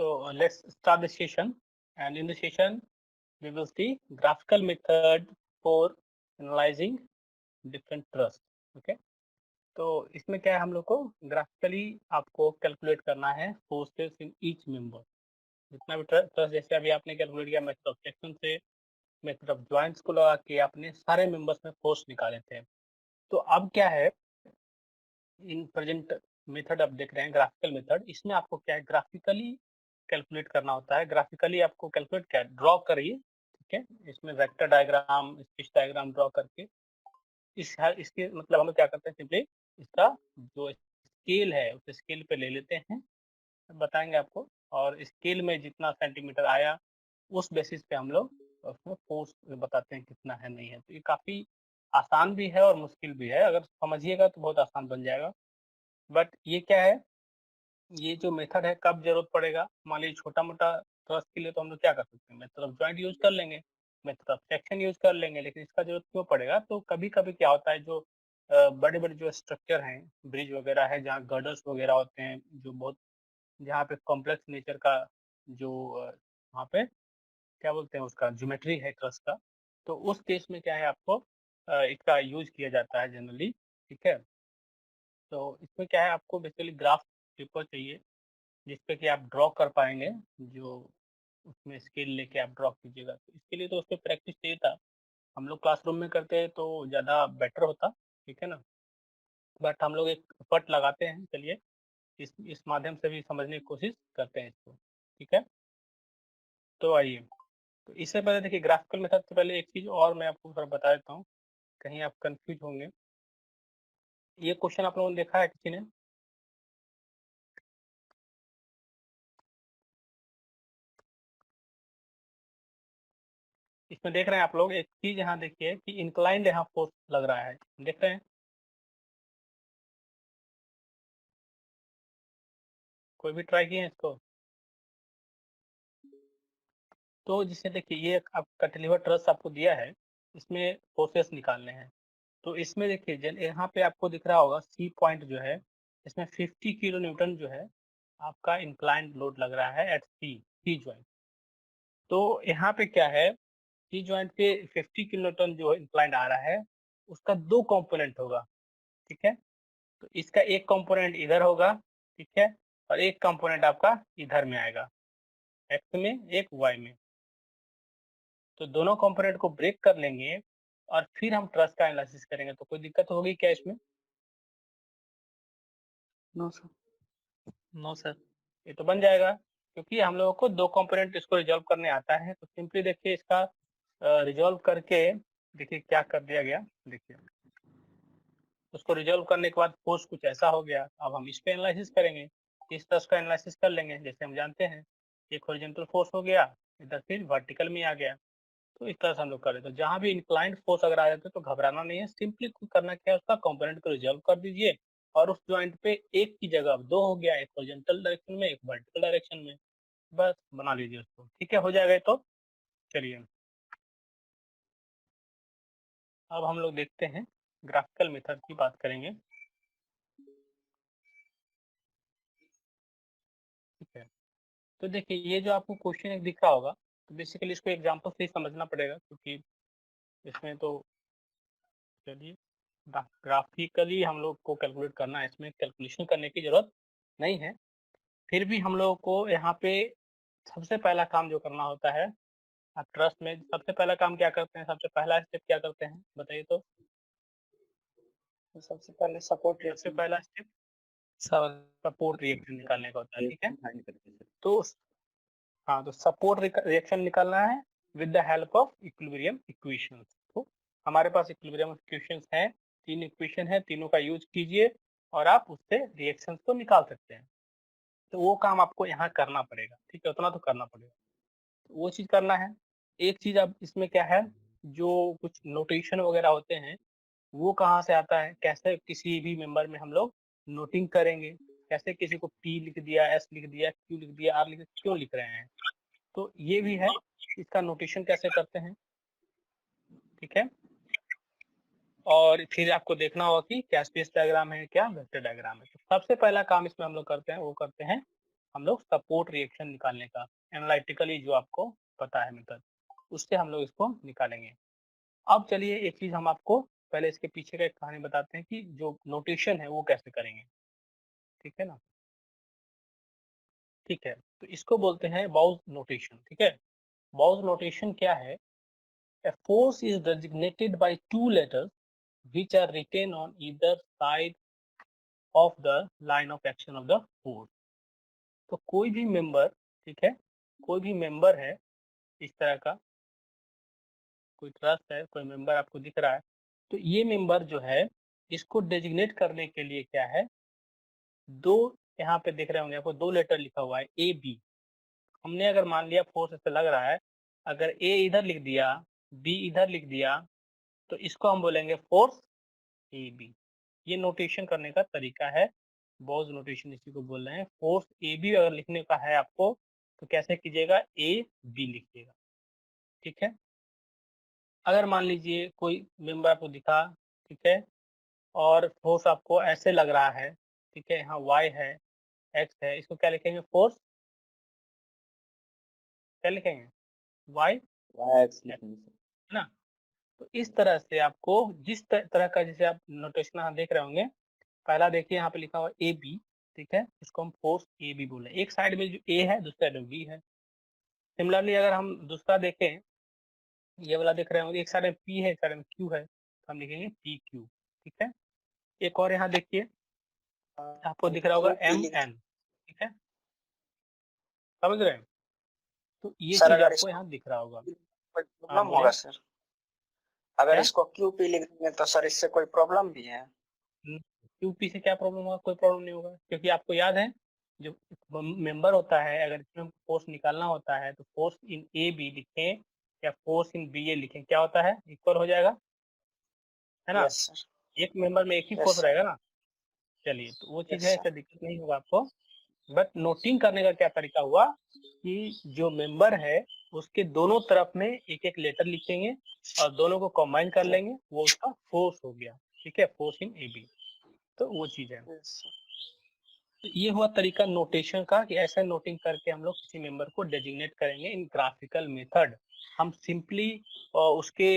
So let's start the session, and in the session we will see graphical method for analyzing different trust. Okay, तो इसमें क्या है, हम लोग को ग्राफिकली आपको कैलकुलेट करना है फोर्सेस इन ईच मेंबर। जितना भी ट्रस्ट, जैसे अभी आपने कैलकुलेट किया मेथड ऑफ सेक्शन से, मेथड ऑफ जॉइंट्स को लगा के आपने सारे मेंबर्स में फोर्स निकाले थे। तो अब क्या है, इन प्रेजेंट मेथड आप देख रहे हैं ग्राफिकल मेथड, इसमें आपको क्या है, ग्राफिकली कैलकुलेट करना होता है। ग्राफिकली आपको कैलकुलेट क्या ड्रॉ करिए, ठीक है। इसमें vector diagram, sketch diagram draw करके इसके मतलब हम लोग क्या करते हैं, सिंपली इसका जो स्केल है उस स्केल पे ले लेते हैं, बताएंगे आपको, और स्केल में जितना सेंटीमीटर आया उस बेसिस पे हम लोग उसमें फोर्स बताते हैं कितना है नहीं है। तो ये काफी आसान भी है और मुश्किल भी है। अगर समझिएगा तो बहुत आसान बन जाएगा, बट ये क्या है, ये जो मेथड है कब जरूरत पड़ेगा, मान लीजिए छोटा मोटा ट्रस्ट के लिए तो हम लोग क्या कर सकते हैं, मेथड ऑफ जॉइंट यूज कर लेंगे, मेथड ऑफ सेक्शन यूज कर लेंगे। लेकिन इसका जरूरत क्यों पड़ेगा, तो कभी कभी क्या होता है, जो बड़े बड़े जो स्ट्रक्चर हैं, ब्रिज वगैरह है, जहाँ गर्डर्स वगैरह होते हैं, जो बहुत जहाँ पे कॉम्प्लेक्स नेचर का जो वहाँ पे क्या बोलते हैं उसका ज्योमेट्री है ट्रस्ट का, तो उस केस में क्या है, आपको इसका यूज किया जाता है जनरली, ठीक है। तो इसमें क्या है, आपको बेसिकली ग्राफ पेपर चाहिए जिसपे कि आप ड्रॉ कर पाएंगे, जो उसमें स्केल लेके आप ड्रॉ कीजिएगा। तो इसके लिए तो उसपे प्रैक्टिस चाहिए था, हम लोग क्लासरूम में करते हैं तो ज़्यादा बेटर होता, ठीक है ना। बट हम लोग एक एफर्ट लगाते हैं, चलिए इस माध्यम से भी समझने की कोशिश करते हैं इसको, ठीक है। तो आइए, तो इससे पहले देखिए, ग्राफिकल मेथड से पहले एक चीज़ और मैं आपको थोड़ा बता देता हूँ, कहीं आप कंफ्यूज होंगे। ये क्वेश्चन आप लोगों ने देखा है किसी ने? इसमें देख रहे हैं आप लोग, एक चीज यहाँ देखिए कि इंक्लाइंड यहाँ फोर्स लग रहा है, देख रहे हैं? कोई भी ट्राई किए हैं इसको? तो जिससे देखिए, ये आप कैंटिलीवर ट्रस आपको दिया है, इसमें फोर्सेस निकालने हैं। तो इसमें देखिए यहाँ पे आपको दिख रहा होगा सी पॉइंट जो है, इसमें 50 किलो न्यूटन जो है आपका इंक्लाइंड लोड लग रहा है एट सी ज्वाइंट। तो यहाँ पे क्या है, सी ज्वाइंट पे 50 किलो न्यूटन जो इंक्लाइंड आ रहा है, उसका दो कंपोनेंट होगा, ठीक है। तो इसका एक कंपोनेंट इधर होगा, ठीक है, और एक कंपोनेंट आपका इधर में आएगा, एक्स में एक वाई में। तो दोनों कंपोनेंट को ब्रेक कर लेंगे और फिर हम ट्रस का एनालिसिस करेंगे। तो कोई दिक्कत होगी क्या इसमें? No sir. नो सर, ये तो बन जाएगा, क्योंकि हम लोगों को दो कंपोनेंट इसको रिजॉल्व करने आता है। तो सिंपली देखिए, इसका रिजॉल्व करके देखिए क्या कर दिया गया। देखिए, उसको रिजॉल्व करने के बाद फोर्स कुछ ऐसा हो गया। अब हम इस पे एनालिसिस करेंगे, इस तरह का एनालिसिस कर लेंगे। जैसे हम जानते हैं एक हॉरिजॉन्टल फोर्स हो गया, इधर फिर वर्टिकल में आ गया। तो इस तरह से हम लोग कर रहे, तो जहाँ भी इंक्लाइंड फोर्स अगर आ जाते तो घबराना नहीं है, सिंपली करना क्या है, उसका कंपोनेंट को रिजॉल्व कर दीजिए, और उस जॉइंट पे एक की जगह अब दो हो गया, एक हॉरिजॉन्टल डायरेक्शन में, एक वर्टिकल डायरेक्शन में, बस बना लीजिए उसको, ठीक है, हो जाएगा। तो चलिए, अब हम लोग देखते हैं ग्राफिकल मेथड की बात करेंगे, ठीक है। तो देखिए, ये जो आपको क्वेश्चन एक दिख रहा होगा, तो बेसिकली इसको एग्जांपल से ही समझना पड़ेगा, क्योंकि इसमें तो चलिए ग्राफिकली हम लोग को कैलकुलेट करना है, इसमें कैलकुलेशन करने की जरूरत नहीं है। फिर भी हम लोगों को यहाँ पे सबसे पहला काम जो करना होता है, आप ट्रस्ट में सबसे पहला काम क्या करते हैं, सबसे पहला स्टेप क्या करते हैं बताइए तो? सबसे पहले सपोर्ट सबसे रिएक्शन पहला स्टेप सपोर्ट रिएक्शन निकालने का होता है, ठीक है। फाइंड करते हैं। तो हाँ, तो सपोर्ट रिएक्शन निकालना है with the help of equilibrium equation. तो हमारे पास इक्विलिब्रियम इक्वेशंस हैं, तीन इक्वेशन है, तीनों का यूज कीजिए और आप उससे रिएक्शंस को निकाल सकते हैं। तो वो काम आपको यहाँ करना पड़ेगा, ठीक है, उतना तो करना पड़ेगा। तो वो चीज़ करना है। एक चीज़ अब इसमें क्या है, जो कुछ नोटेशन वगैरह होते हैं, वो कहाँ से आता है, कैसे किसी भी मेंबर में हम लोग नोटिंग करेंगे, कैसे किसी को पी लिख दिया, एस लिख दिया, क्यू लिख दिया, आर लिख दिया, क्यों लिख रहे हैं, तो ये भी है, इसका नोटेशन कैसे करते हैं, ठीक है। और फिर आपको देखना होगा कि क्या स्पेस डायग्राम है, क्या वेक्टर डायग्राम है। तो सबसे पहला काम इसमें हम लोग करते हैं, वो करते हैं हम लोग सपोर्ट रिएक्शन निकालने का, एनालिटिकली जो आपको पता है मेथड, उससे हम लोग इसको निकालेंगे। अब चलिए एक चीज हम आपको पहले इसके पीछे का एक कहानी बताते हैं कि जो नोटेशन है वो कैसे करेंगे, ठीक है ना। ठीक है, तो इसको बोलते हैं बाउज नोटेशन। ठीक है, बाउज नोटेशन क्या है? A force is designated by two letters which are written on either side of the line of action of the force। तो कोई भी मेंबर, ठीक है, कोई भी मेंबर है इस तरह का, कोई ट्रस्ट है, कोई मेंबर आपको दिख रहा है, तो ये मेंबर जो है इसको डेजिग्नेट करने के लिए क्या है, दो, यहाँ पे देख रहे होंगे आपको दो लेटर लिखा हुआ है ए बी। हमने अगर मान लिया फोर्स ऐसे लग रहा है, अगर ए इधर लिख दिया, बी इधर लिख दिया, तो इसको हम बोलेंगे फोर्स ए बी। ये नोटेशन करने का तरीका है, बॉज नोटेशन इसी को बोल रहे हैं। फोर्स ए बी अगर लिखने का है आपको तो कैसे कीजिएगा, ए बी लिखिएगा। ठीक है, अगर मान लीजिए कोई मेंबर आपको दिखा, ठीक है, और फोर्स आपको ऐसे लग रहा है, ठीक है, यहाँ वाई है, एक्स है, इसको क्या लिखेंगे, फोर्स क्या लिखेंगे, वाई वाई एक्स है लिखेंगे सर। ना। तो इस तरह से आपको जिस तरह का जैसे आप नोटेशन यहाँ देख रहे होंगे, पहला देखिए यहाँ पे लिखा हुआ ए बी, ठीक है, इसको हम फोर्स ए बी बोले। एक साइड में जो ए है, दूसरी साइड में बी है। सिमिलरली अगर हम दूसरा देखें, ये वाला देख रहे होंगे, एक साइड में पी है, एक साइड में क्यू है, तो हम लिखेंगे पी क्यू। ठीक है, एक और यहाँ देखिए आपको दिख रहा होगा एम एन, ठीक है, समझ रहे हैं। तो ये सर चीज अगर आपको इसको यहाँ दिख रहा होगा। कोई हाँ प्रॉब्लम बोलिए। होगा सर? अगर क्या? इसको क्यू पी लिख देंगे तो सर इससे कोई प्रॉब्लम भी है? यूपी से क्या प्रॉब्लम होगा? कोई प्रॉब्लम नहीं होगा, क्योंकि आपको याद है जो मेंबर होता है, अगर इसमें फोर्स निकालना होता है तो फोर्स इन ए बी लिखें या फोर्स इन बी ए लिखें, क्या होता है, इक्वल हो जाएगा, है ना। Yes sir. एक मेंबर में एक ही यस फोर्स सर। रहेगा ना। चलिए, तो वो चीज यस है, सर। इससे दिक्कत नहीं होगा आपको। बट नोटिंग करने का क्या तरीका हुआ कि जो मेंबर है उसके दोनों तरफ में एक एक लेटर लिखेंगे और दोनों को कंबाइन कर लेंगे, वो उसका फोर्स हो गया। ठीक है, फोर्स इन ए बी, तो वो चीज है। Yes sir. तो ये हुआ तरीका नोटेशन का कि ऐसा नोटिंग करके हम लोग किसी मेंबर को डेजिग्नेट करेंगे इन ग्राफिकल मेथड। हम सिंपली उसके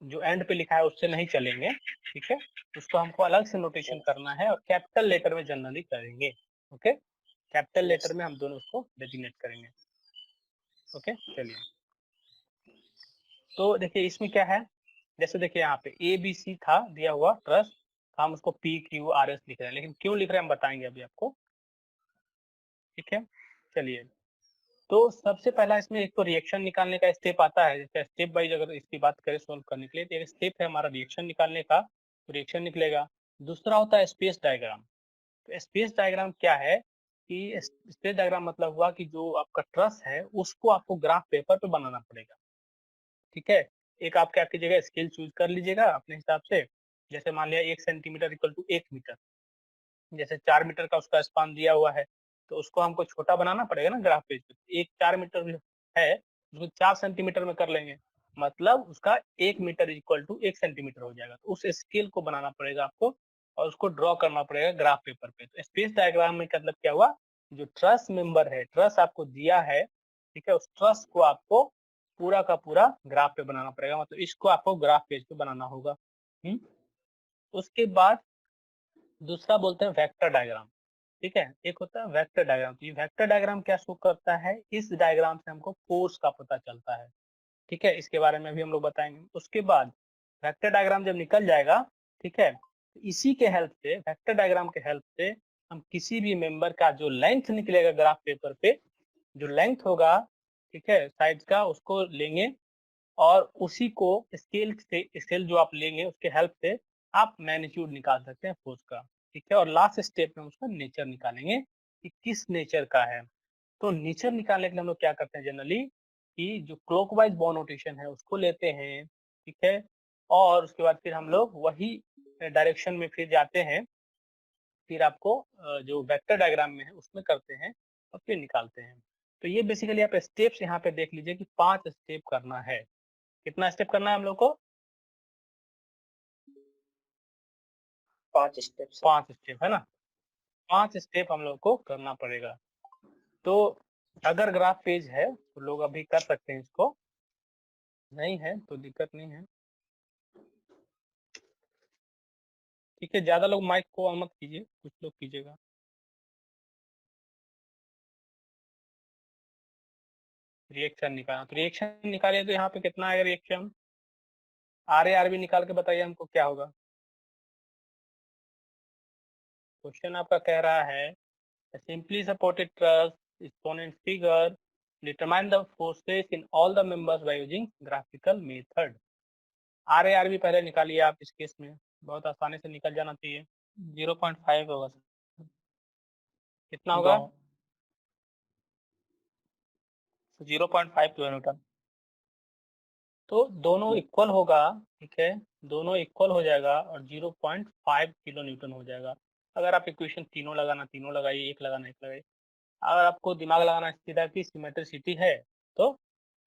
जो एंड पे लिखा है उससे नहीं चलेंगे, ठीक है, उसको हमको अलग से नोटेशन करना है और कैपिटल लेटर में जनरली करेंगे। ओके, कैपिटल लेटर में हम दोनों उसको डेजिग्नेट करेंगे। ओके, चलिए, तो देखिए इसमें क्या है, जैसे देखिए यहाँ पे ए बी सी था दिया हुआ ट्रस्ट, हम उसको पी क्यू आर एस लिख रहे हैं, लेकिन क्यों लिख रहे हैं हम बताएंगे अभी आपको। ठीक है, चलिए, तो सबसे पहला इसमें एक तो रिएक्शन निकालने का स्टेप आता है। जैसे स्टेप वाइज अगर इसकी बात करें सोल्व करने के लिए, तो एक स्टेप है हमारा रिएक्शन निकालने का, तो रिएक्शन निकलेगा। दूसरा होता है स्पेस डायग्राम। तो स्पेस डायग्राम क्या है कि स्पेस डायग्राम मतलब हुआ कि जो आपका ट्रस है उसको आपको ग्राफ पेपर पे बनाना पड़ेगा। ठीक है, एक आप क्या कीजिएगा, स्केल चूज कर लीजिएगा अपने हिसाब से। जैसे मान लिया 1 सेंटीमीटर इक्वल टू 1 मीटर, जैसे 4 मीटर का उसका स्पान दिया हुआ है, तो उसको हमको छोटा बनाना पड़ेगा ना ग्राफ पेज पे। एक 4 मीटर है, उसको 4 सेंटीमीटर में कर लेंगे, मतलब उसका 1 मीटर इक्वल टू 1 सेंटीमीटर हो जाएगा। तो उस स्केल को बनाना पड़ेगा आपको और उसको ड्रॉ करना पड़ेगा ग्राफ पेपर पे। तो स्पेस डायग्राम में मतलब क्या हुआ, जो ट्रस मेंबर है, ट्रस आपको दिया है, ठीक है, उस ट्रस को आपको पूरा का पूरा ग्राफ पे बनाना पड़ेगा, मतलब इसको आपको ग्राफ पेज पे बनाना होगा। उसके बाद दूसरा बोलते हैं वेक्टर डायग्राम। ठीक है, एक होता है वेक्टर डायग्राम। तो ये वेक्टर डायग्राम क्या शो करता है, इस डायग्राम से हमको फोर्स का पता चलता है। ठीक है, इसके बारे में भी हम लोग बताएंगे। उसके बाद वेक्टर डायग्राम जब निकल जाएगा, ठीक है, तो इसी के हेल्प से, वेक्टर डायग्राम के हेल्प से हम किसी भी मेंबर का जो लेंथ निकलेगा ग्राफ पेपर पे, जो लेंथ होगा, ठीक है, साइड का, उसको लेंगे और उसी को स्केल से, स्केल जो आप लेंगे उसके हेल्प से आप मैग्नीट्यूड निकाल सकते हैं फोर्स का। ठीक है, और लास्ट स्टेप में उसका नेचर निकालेंगे कि किस नेचर का है। तो नेचर निकालने के लिए हम लोग क्या करते हैं जनरली, कि जो क्लॉकवाइज बॉ नोटेशन है उसको लेते हैं, ठीक है, और उसके बाद फिर हम लोग वही डायरेक्शन में फिर जाते हैं, फिर आपको जो वेक्टर डायग्राम में है उसमें करते हैं और फिर निकालते हैं। तो ये बेसिकली आप स्टेप्स यहाँ पे देख लीजिए कि 5 स्टेप करना है। कितना स्टेप करना है हम लोग को? 5 स्टेप सर। 5 स्टेप, है ना, 5 स्टेप हम लोग को करना पड़ेगा। तो अगर ग्राफ पेज है तो लोग अभी कर सकते हैं इसको, नहीं है तो दिक्कत नहीं है। ठीक है, ज्यादा लोग माइक को ऑन मत कीजिए, कुछ लोग कीजिएगा। रिएक्शन निकालना, तो रिएक्शन निकालिए तो यहाँ पे कितना आएगा रिएक्शन, RARB निकाल के बताइए हमको क्या होगा। क्वेश्चन आपका कह रहा है simply supported truss exponent figure determine the forces in all the members by using graphical method. RARB पहले निकालिए आप इस केस में, बहुत आसानी से निकल जाना चाहिए। 0.5 होगा सर, कितना होगा 0.5 किलो न्यूटन। तो दोनों इक्वल होगा, ठीक है, दोनों इक्वल हो जाएगा और 0.5 किलो न्यूटन हो जाएगा। अगर आप इक्वेशन तीनों लगाना तीनों लगाइए, एक लगाना एक लगाइए। अगर आपको दिमाग लगाना सीधा की सिमेट्रिसिटी है तो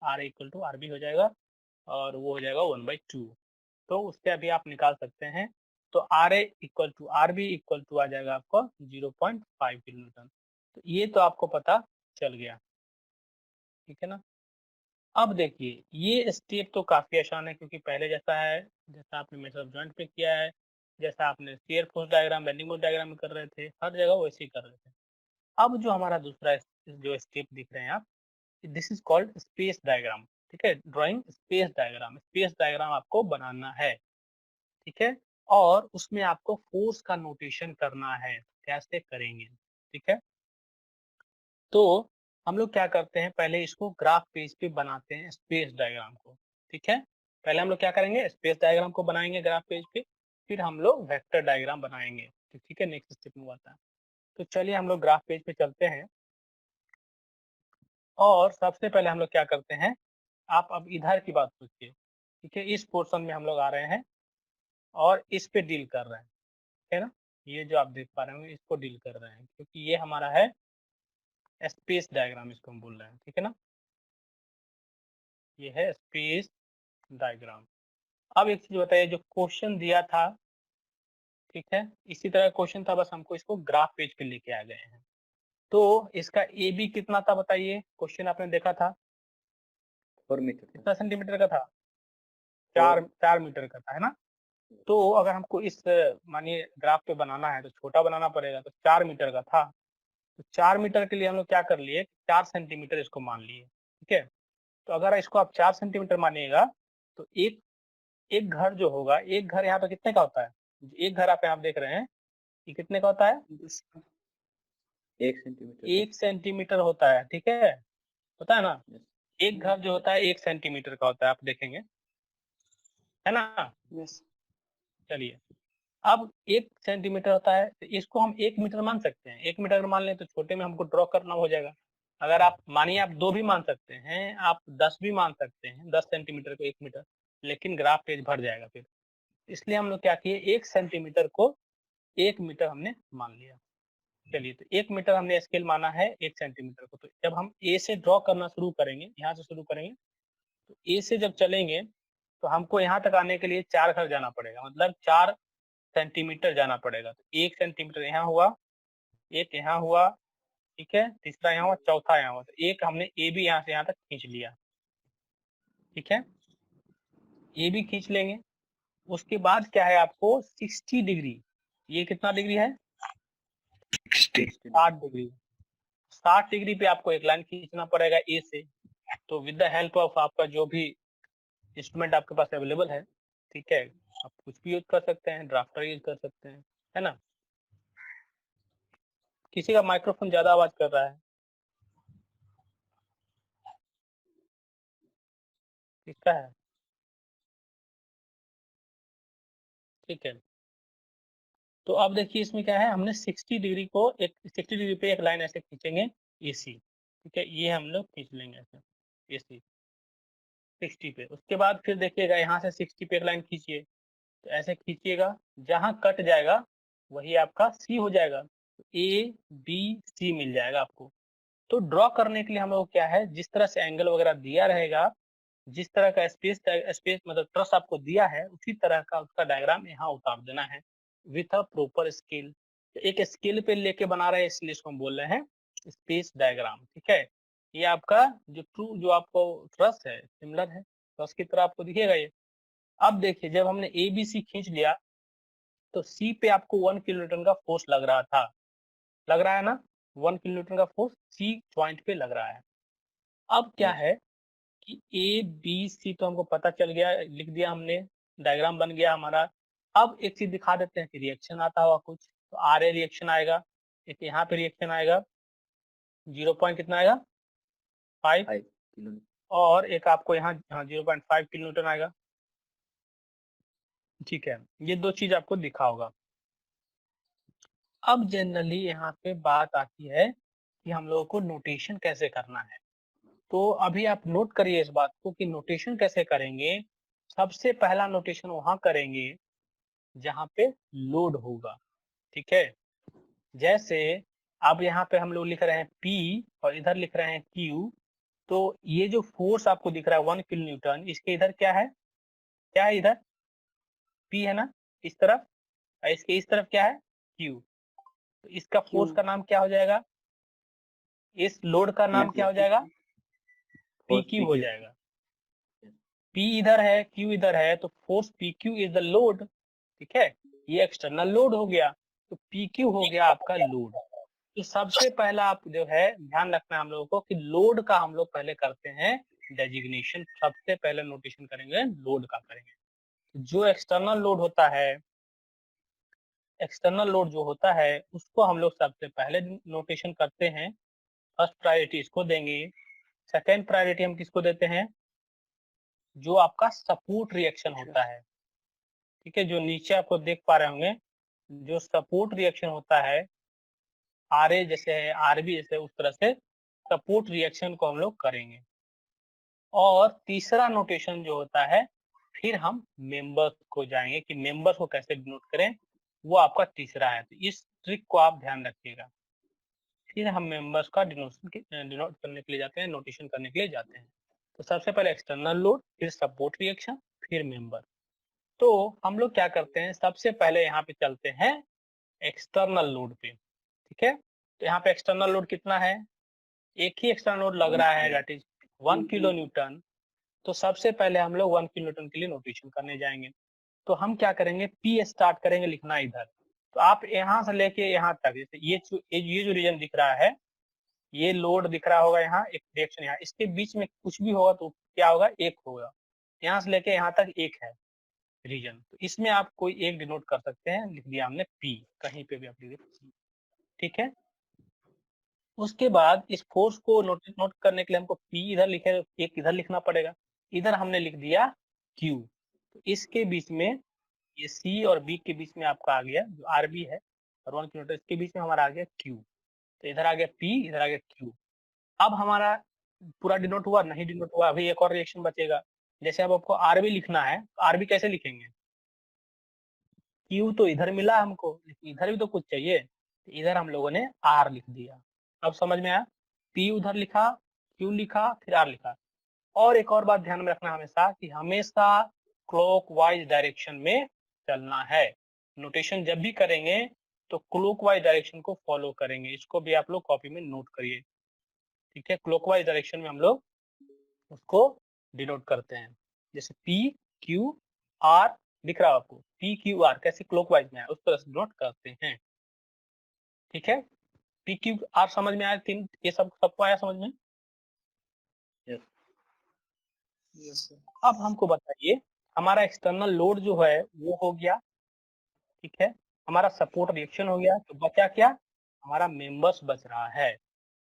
R इक्वल टू RB हो जाएगा और वो हो जाएगा 1/2। तो उससे अभी आप निकाल सकते हैं। तो RA equal to RB equal to आ जाएगा आपको 0.5 किलो न्यूटन। तो ये तो आपको पता चल गया, ठीक है ना। अब देखिए ये स्टेप तो काफी आसान है, क्योंकि पहले जैसा है, जैसा आपने मेथड ऑफ जॉइंट पे किया है, जैसा आपने shear force diagram bending moment diagram में कर रहे थे, हर जगह वैसे ही कर रहे थे। अब जो हमारा दूसरा जो स्टेप दिख रहे हैं आप, this is called space diagram. ठीक है, drawing space diagram, space diagram आपको बनाना है, ठीक है, और उसमें आपको फोर्स का नोटेशन करना है। कैसे करेंगे, ठीक है। तो हम लोग क्या करते हैं, पहले इसको ग्राफ पेज पे बनाते हैं स्पेस डायग्राम को, ठीक है। पहले हम लोग क्या करेंगे, स्पेस डायग्राम को बनाएंगे ग्राफ पेज पे, फिर हम लोग वेक्टर डायग्राम बनाएंगे, ठीक है, नेक्स्ट स्टेप में आता है। तो चलिए हम लोग ग्राफ पेज पे चलते हैं और सबसे पहले हम लोग क्या करते हैं, आप अब इधर की बात सोचिए, ठीक है, इस पोर्शन में हम लोग आ रहे हैं और इस पे डील कर रहे हैं, ठीक है ना। ये जो आप देख पा रहे हैं इसको डील कर रहे हैं, क्योंकि ये हमारा है स्पेस डायग्राम, इसको हम बोल रहे हैं, ठीक है ना। ये है स्पेस डायग्राम। अब एक चीज बताइए, जो क्वेश्चन दिया था, ठीक है, इसी तरह क्वेश्चन था, बस हमको इसको ग्राफ पेज पे लेके आ गए हैं। तो इसका ए बी कितना था बताइए, क्वेश्चन आपने देखा था 4 मीटर कितना सेंटीमीटर का था, 4 मीटर का था, है ना। तो अगर हमको इस मानिए ग्राफ पे बनाना है तो छोटा बनाना पड़ेगा, तो 4 मीटर का था। तो 4 मीटर के लिए हम लोग क्या कर लिए, 4 सेंटीमीटर इसको मान लिए, ठीक है। तो अगर इसको आप 4 सेंटीमीटर मानिएगा तो एक एक घर जो होगा, एक घर यहाँ पे कितने का होता है, एक घर आप यहाँ देख रहे हैं, ये कितने का होता है, 1 सेंटीमीटर 1 सेंटीमीटर होता है, ठीक है, होता है ना। यस एक घर जो होता है 1 सेंटीमीटर का होता है, आप देखेंगे, है ना। यस चलिए, अब 1 सेंटीमीटर होता है तो इसको हम 1 मीटर मान सकते हैं। 1 मीटर मान लें तो छोटे में हमको ड्रॉ करना हो जाएगा। अगर आप मानिए आप 2 भी मान सकते हैं, आप 10 भी मान सकते हैं, 10 सेंटीमीटर को 1 मीटर, लेकिन ग्राफ पेज भर जाएगा फिर। इसलिए हम लोग क्या किए, 1 सेंटीमीटर को 1 मीटर हमने मान लिया। चलिए, तो 1 मीटर हमने स्केल माना है 1 सेंटीमीटर को। तो जब हम ए से ड्रॉ करना शुरू करेंगे, यहाँ से शुरू करेंगे, तो ए से जब चलेंगे तो हमको यहाँ तक आने के लिए 4 घर जाना पड़ेगा, मतलब 4 सेंटीमीटर जाना पड़ेगा। तो 1 सेंटीमीटर यहाँ हुआ, एक यहाँ हुआ, ठीक है, तीसरा यहाँ हुआ, चौथा यहाँ हुआ। तो एक हमने ए भी यहाँ से यहाँ तक खींच लिया, ठीक है, ये भी खींच लेंगे। उसके बाद क्या है, आपको 60 डिग्री, ये कितना डिग्री है, 60 डिग्री, 60 डिग्री पे आपको एक लाइन खींचना पड़ेगा ए से। तो विद द हेल्प ऑफ आपका जो भी इंस्ट्रूमेंट आपके पास अवेलेबल है, ठीक है, आप कुछ भी यूज कर सकते हैं, ड्राफ्टर यूज कर सकते हैं, है ना। किसी का माइक्रोफोन ज्यादा आवाज कर रहा है, किसका है, ठीक है। तो अब देखिए इसमें क्या है, हमने 60 डिग्री को एक 60 डिग्री पे एक लाइन ऐसे खींचेंगे एसी, ठीक है, ये हम लोग खींच लेंगे ऐसे एसी 60 पे। उसके बाद फिर देखिएगा यहाँ से 60 पे एक लाइन खींचिए, तो ऐसे खींचिएगा, जहाँ कट जाएगा वही आपका सी हो जाएगा, ए बी सी मिल जाएगा आपको। तो ड्रॉ करने के लिए हम लोग क्या है, जिस तरह से एंगल वगैरह दिया रहेगा, जिस तरह का स्पेस मतलब ट्रस आपको दिया है, उसी तरह का उसका डायग्राम यहाँ उतार देना है विथ अ प्रॉपर स्केल। एक स्केल पे लेके बना रहे हैं, इसलिए इसको हम बोल रहे हैं स्पेस डायग्राम, ठीक है। ये आपका जो आपको ट्रस है सिमिलर है, ट्रस की तरह आपको दिखेगा ये। अब देखिए जब हमने ए बी सी खींच लिया तो सी पे आपको 1 किलोन्यूटन का फोर्स लग रहा था, लग रहा है ना, 1 किलोन्यूटन का फोर्स सी जॉइंट पे लग रहा है। अब क्या Yes. है कि ए बी सी तो हमको पता चल गया, लिख दिया हमने, डायग्राम बन गया हमारा। अब एक चीज दिखा देते हैं कि रिएक्शन आता हुआ कुछ, तो आर ए रिएक्शन आएगा, एक यहाँ पे रिएक्शन आएगा, 0 पॉइंट कितना आएगा 5, 5 किलो। और एक आपको यहाँ 0.5 किलो न्यूटन आएगा, ठीक है। ये दो चीज आपको दिखा होगा। अब जनरली यहाँ पे बात आती है कि हम लोगों को नोटेशन कैसे करना है। तो अभी आप नोट करिए इस बात को कि नोटेशन कैसे करेंगे। सबसे पहला नोटेशन वहां करेंगे जहाँ पे लोड होगा, ठीक है। जैसे अब यहाँ पे हम लोग लिख रहे हैं P और इधर लिख रहे हैं Q, तो ये जो फोर्स आपको दिख रहा है 1 किलो न्यूटन, इसके इधर क्या है इधर P है ना, इस तरफ, और इसके इस तरफ क्या है Q। तो इसका फोर्स Q का नाम क्या हो जाएगा, इस लोड का नाम क्या हो जाएगा, force PQ हो PQ. जाएगा। P इधर है, Q इधर है, तो force PQ is the load, ठीक है। ये एक्सटर्नल लोड हो गया, तो PQ हो गया आपका लोड। तो सबसे पहला आप जो है ध्यान रखना है हम लोगों को कि लोड का हम लोग पहले करते हैं डेजिग्नेशन, सबसे पहले नोटेशन करेंगे लोड का करेंगे। जो एक्सटर्नल लोड होता है, एक्सटर्नल लोड जो होता है उसको हम लोग सबसे पहले नोटेशन करते हैं। फर्स्ट प्रायोरिटी इसको देंगे। सेकेंड प्रायोरिटी हम किसको देते हैं, जो आपका सपोर्ट रिएक्शन होता है, ठीक है, जो नीचे आपको देख पा रहे होंगे, जो सपोर्ट रिएक्शन होता है, आर ए जैसे है, आर बी जैसे, उस तरह से सपोर्ट रिएक्शन को हम लोग करेंगे। और तीसरा नोटेशन जो होता है, फिर हम मेंबर्स को जाएंगे कि मेंबर्स को कैसे डिनोट करें, वो आपका तीसरा है। तो इस ट्रिक को आप ध्यान रखिएगा। फिर हम मेंबर्स का डिनोट करने के लिए जाते हैं, नोटेशन करने के लिए जाते हैं। तो सबसे पहले एक्सटर्नल लोड, फिर सपोर्ट रिएक्शन, फिर मेंबर। तो हम लोग क्या करते हैं, सबसे पहले यहाँ पे चलते हैं एक्सटर्नल लोड पे, ठीक है। तो यहाँ पे एक्सटर्नल लोड कितना है, एक ही एक्सटर्नल लोड लग रहा है, दैट इज 1 किलो न्यूटन। तो सबसे पहले हम लोग 1 किलो न्यूटन के लिए नोटेशन करने जाएंगे। तो हम क्या करेंगे, पी स्टार्ट करेंगे लिखना इधर। तो आप यहाँ से लेके यहाँ तक, जैसे ये जो रीजन दिख रहा है, ये लोड दिख रहा होगा, यहाँ एक रिएक्शन, यहाँ इसके बीच में कुछ भी होगा तो क्या होगा, एक होगा। यहाँ से लेके यहाँ तक एक है रीजन, तो इसमें आप कोई एक डिनोट कर सकते हैं, लिख दिया हमने पी, कहीं पे भी आप लिख दिए, ठीक है। उसके बाद इस फोर्स को नोट करने के लिए हमको पी इधर लिखे, एक इधर लिखना पड़ेगा, इधर हमने लिख दिया क्यू। तो इसके बीच में, ये सी और बी के बीच में आपका आ गया जो आर बी है और 1 किलोमीटर, इसके बीच में हमारा आ गया क्यू। तो इधर आ गया पी, इधर आ गया क्यू। अब हमारा पूरा डिनोट हुआ, नहीं डिनोट हुआ, अभी एक और रिएक्शन बचेगा। जैसे अब आपको आर बी लिखना है, तो आर बी कैसे लिखेंगे, क्यू तो इधर मिला हमको, लेकिन इधर भी तो कुछ चाहिए, तो इधर हम लोगों ने आर लिख दिया। अब समझ में आया, पी उधर लिखा, क्यू लिखा, फिर आर लिखा। और एक और बात ध्यान में रखना हमेशा कि हमेशा क्लॉकवाइज डायरेक्शन में चलना है। नोटेशन जब भी करेंगे तो क्लॉकवाइज डायरेक्शन को फॉलो करेंगे, इसको भी आप लोग कॉपी में नोट करिए, ठीक है। क्लॉकवाइज डायरेक्शन में हम लोग उसको डिनोट करते हैं। जैसे पी क्यू आर दिख रहा है आपको, पी क्यू आर कैसे क्लॉकवाइज में है उस तरह से डिनोट करते हैं, ठीक है। पी क्यू आर समझ में आया, तीन ये सबको आया समझ में। Yes. yes, अब हमको बताइए, हमारा एक्सटर्नल लोड जो है वो हो गया, ठीक है, हमारा सपोर्ट रिएक्शन हो गया, तो बचा क्या, हमारा मेंबर्स बच रहा है।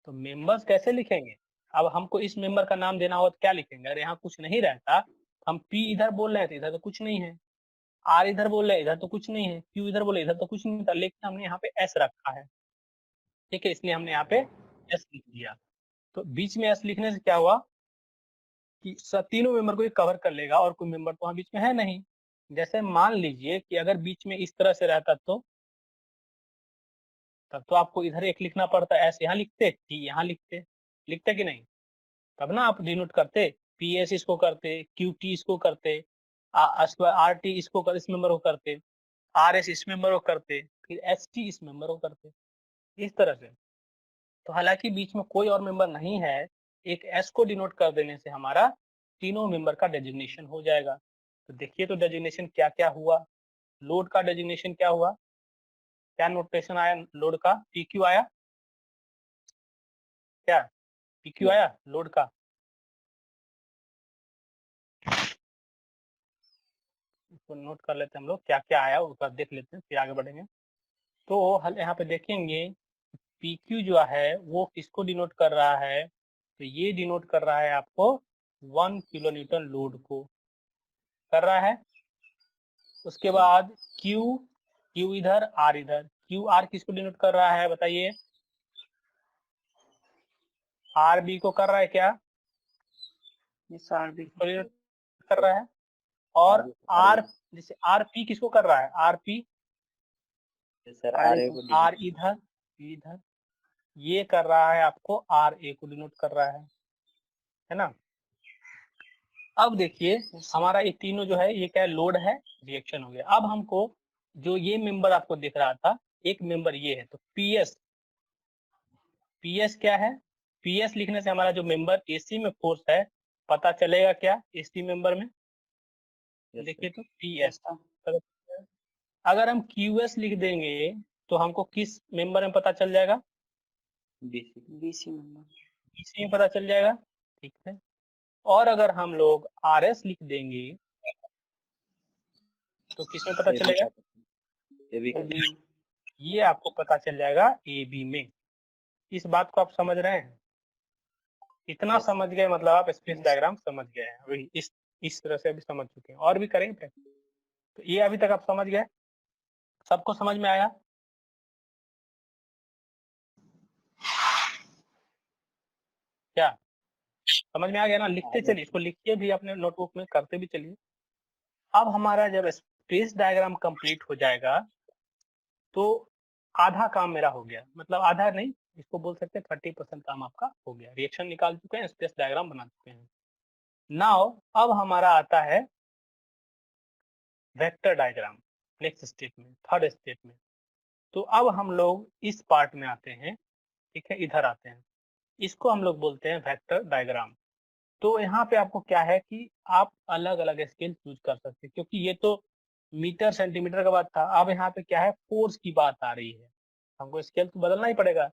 तो मेंबर्स कैसे लिखेंगे, अब हमको इस मेंबर का नाम देना हो तो क्या लिखेंगे, अगर यहाँ कुछ नहीं रहता, हम पी इधर बोल रहे थे, इधर तो कुछ नहीं है, आर इधर बोल रहे इधर तो कुछ नहीं है, क्यू इधर बोले इधर तो कुछ नहीं था, लेकिन हमने यहाँ पे एस रखा है, ठीक है, इसलिए हमने यहाँ पे एस लिख दिया। तो बीच में एस लिखने से क्या हुआ कि तीनों मेंबर को ये कवर कर लेगा, और कोई मेंबर तो वहाँ बीच में है नहीं। जैसे मान लीजिए कि अगर बीच में इस तरह से रहता तो तब तो आपको इधर एक लिखना पड़ता, ऐसे यहाँ लिखते, टी यहाँ लिखते, लिखते कि नहीं, तब ना आप डिनोट करते, पी एस इसको करते, क्यू टी इसको करते, आर टी इसको कर, इस मेंबर को करते, आर एस इस मेंबर को करते, फिर एस टी इस मेंबर को करते, इस तरह से। तो हालांकि बीच में कोई और मेंबर नहीं है, एक एस को डिनोट कर देने से हमारा तीनों मेंबर का डेजिग्नेशन हो जाएगा। तो देखिए तो डेजिग्नेशन क्या क्या हुआ। लोड का डेजिग्नेशन क्या हुआ, क्या नोटेशन आया लोड का, पीक्यू आया, क्या पीक्यू आया लोड का। इसको नोट कर लेते हैं हम लोग, क्या क्या आया उसका देख लेते हैं, फिर आगे बढ़ेंगे। तो यहाँ पे देखेंगे PQ जो है वो किसको डिनोट कर रहा है, तो ये डिनोट कर रहा है आपको 1 किलो न्यूटन लोड को कर रहा है। उसके बाद Q इधर, R इधर, QR किसको डिनोट कर रहा है बताइए, RB को कर रहा है क्या, RB कर रहा है। और R जैसे RP किसको कर रहा है, RP सर R इधर, इधर ये कर रहा है आपको RA को डिनोट कर रहा है ना। अब देखिए हमारा ये तीनों जो है ये क्या लोड है, रिएक्शन हो गया। अब हमको जो ये मेंबर आपको दिख रहा था, एक मेंबर ये है, तो PS क्या है, PS लिखने से हमारा जो मेंबर AC में फोर्स है पता चलेगा क्या, AC मेंबर में देखिए तो PS। अगर हम QS लिख देंगे तो हमको किस मेंबर में पता चल जाएगा, BC मेंबर, BC में पता चल जाएगा, ठीक है। और अगर हम लोग RS लिख देंगे तो किसमें पता चलेगा, ये आपको पता चल जाएगा AB में। इस बात को आप समझ रहे हैं, इतना समझ गए मतलब आप स्पेस डायग्राम समझ गए हैं, अभी इस तरह से अभी समझ चुके हैं, और भी करेंगे। तो ये अभी तक आप समझ गए, सबको समझ में आया, क्या समझ में आ गया ना। लिखते चलिए, इसको लिखिए भी अपने नोटबुक में, करते भी चलिए। अब हमारा जब स्पेस डायग्राम कंप्लीट हो जाएगा तो आधा काम मेरा हो गया, मतलब आधा नहीं, इसको बोल सकते हैं 30% काम आपका हो गया। रिएक्शन निकाल चुके हैं, स्पेस डायग्राम बना चुके हैं। नाउ अब हमारा आता है वेक्टर डायग्राम, नेक्स्ट स्टेप में, थर्ड स्टेप में। तो अब हम लोग इस पार्ट में आते हैं, ठीक है, इधर आते हैं, इसको हम लोग बोलते हैं वेक्टर डायग्राम। तो यहाँ पे आपको क्या है कि आप अलग अलग स्केल चूज कर सकते हैं, क्योंकि ये तो मीटर सेंटीमीटर का बात था, अब यहाँ पे क्या है फोर्स की बात आ रही है, हमको स्केल तो बदलना ही पड़ेगा।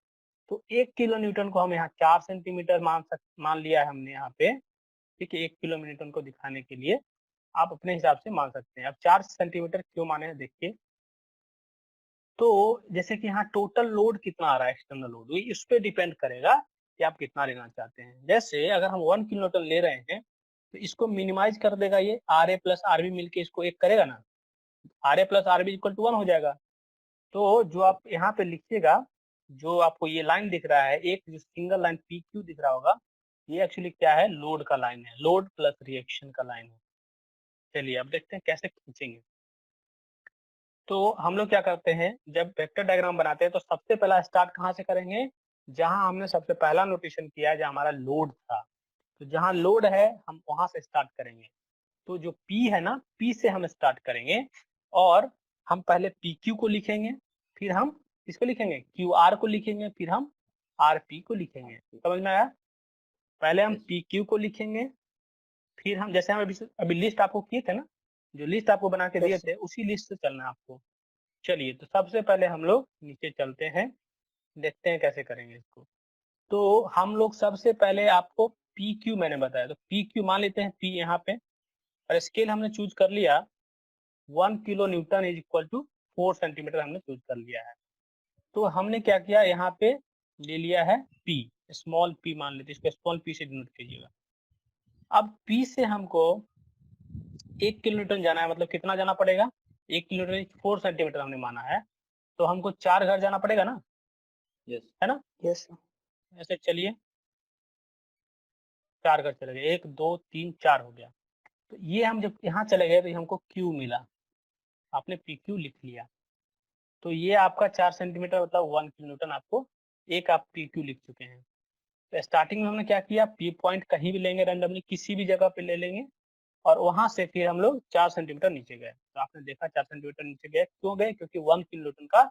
तो 1 किलो न्यूटन को हम यहाँ 4 सेंटीमीटर मान लिया है हमने यहाँ पे, ठीक है। 1 किलो न्यूटन को दिखाने के लिए आप अपने हिसाब से मान सकते हैं। अब 4 सेंटीमीटर क्यों माने हैं देखिए, तो जैसे कि यहाँ टोटल लोड कितना आ रहा है, एक्सटर्नल लोड, इस पे डिपेंड करेगा कि आप कितना लेना चाहते हैं। जैसे अगर हम 1 किलो न्यूटन ले रहे हैं तो इसको मिनिमाइज कर देगा ये, RA प्लस RB मिलके इसको एक करेगा ना, RA plus RB equal to 1 हो जाएगा। तो जो आप यहाँ पे लिखिएगा, जो आपको ये लाइन दिख रहा है, एक जो सिंगल लाइन PQ दिख रहा होगा, ये एक्चुअली क्या है, लोड का लाइन है, लोड प्लस रिएक्शन का लाइन है। चलिए अब देखते हैं कैसे खींचेंगे। तो हम लोग क्या करते हैं, जब वेक्टर डायग्राम बनाते हैं तो सबसे पहला स्टार्ट कहाँ से करेंगे, जहां हमने सबसे पहला नोटेशन किया है, जहां हमारा लोड था, तो जहां लोड है हम वहां से स्टार्ट करेंगे। तो जो P है ना, P से हम स्टार्ट करेंगे, और हम पहले PQ को लिखेंगे, फिर हम किसको लिखेंगे, QR को लिखेंगे, फिर हम RP को लिखेंगे। समझ में आया, पहले हम PQ को लिखेंगे, फिर हम जैसे हम अभी लिस्ट आपको किए थे ना, जो लिस्ट आपको बना के दिए थे उसी लिस्ट से चलना है आपको। चलिए तो सबसे पहले हम लोग नीचे चलते हैं, देखते हैं कैसे करेंगे इसको। तो हम लोग सबसे पहले आपको PQ मैंने बताया, तो PQ मान लेते हैं P यहाँ पे, और स्केल हमने चूज कर लिया 1 kilo newton is equal to 4 centimetre हमने चूज कर लिया है। तो हमने क्या किया, यहाँ पे ले लिया है P, स्मॉल p मान लेते हैं, इसको स्मॉल p से डिनोट कीजिएगा। अब P से हमको 1 किलो न्यूटन जाना है, मतलब कितना जाना पड़ेगा, 1 किलो न्यूटन 4 सेंटीमीटर हमने माना है, तो हमको 4 घर जाना पड़ेगा ना, है ना। यस ऐसे चलिए 4 घर चले गए, 1 2 3 4 हो गया। तो ये हम जब यहाँ चले गए तो हमको Q मिला, आपने PQ लिख लिया, तो ये आपका 4 सेंटीमीटर मतलब 1 किलो न्यूटन आपको एक आप PQ लिख चुके हैं। तो स्टार्टिंग में हमने क्या किया, P पॉइंट कहीं भी लेंगे, रैंडमली किसी भी जगह पे ले लेंगे, और वहां से फिर हम लोग 4 सेंटीमीटर नीचे गए। तो आपने देखा 4 सेंटीमीटर नीचे गए, क्यों गए, क्योंकि 1 किलो न्यूटन का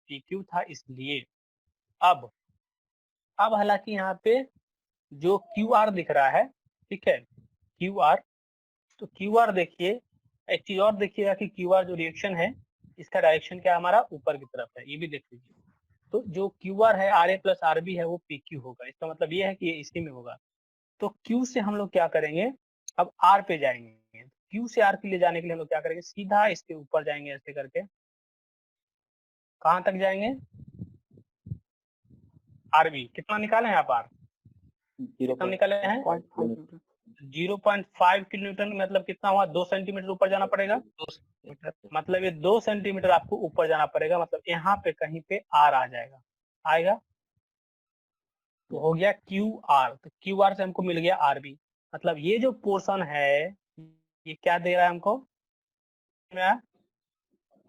PQ था इसलिए। अब अब हालांकि यहाँ पे जो क्यू आर दिख रहा है, ठीक है, क्यू आर, तो क्यू आर देखिए, एक चीज और देखिएगा कि क्यू आर जो रिएक्शन है इसका डायरेक्शन क्या हमारा ऊपर की तरफ है, ये भी देख लीजिए। तो जो क्यू आर है R A plus R B है वो पी क्यू होगा, इसका मतलब ये है कि ये इसी में होगा। तो क्यू से हम लोग क्या करेंगे, अब आर पे जाएंगे। क्यू से आर के लिए जाने के लिए हम लोग क्या करेंगे, सीधा इसके ऊपर जाएंगे ऐसे करके, कहाँ तक जाएंगे, आर बी कितना निकाले हैं आप, आर कितना निकाले हैं, 0.5 किलो न्यूटन, मतलब कितना हुआ, 2 सेंटीमीटर ऊपर जाना पड़ेगा, 2 सेंटीमीटर, मतलब ये 2 सेंटीमीटर आपको ऊपर जाना पड़ेगा, मतलब यहाँ पे कहीं पे आर आ जाएगा, आएगा, तो हो गया क्यू आर। तो क्यू आर से हमको मिल गया आर बी, मतलब ये जो पोर्शन है ये क्या दे रहा है हमको,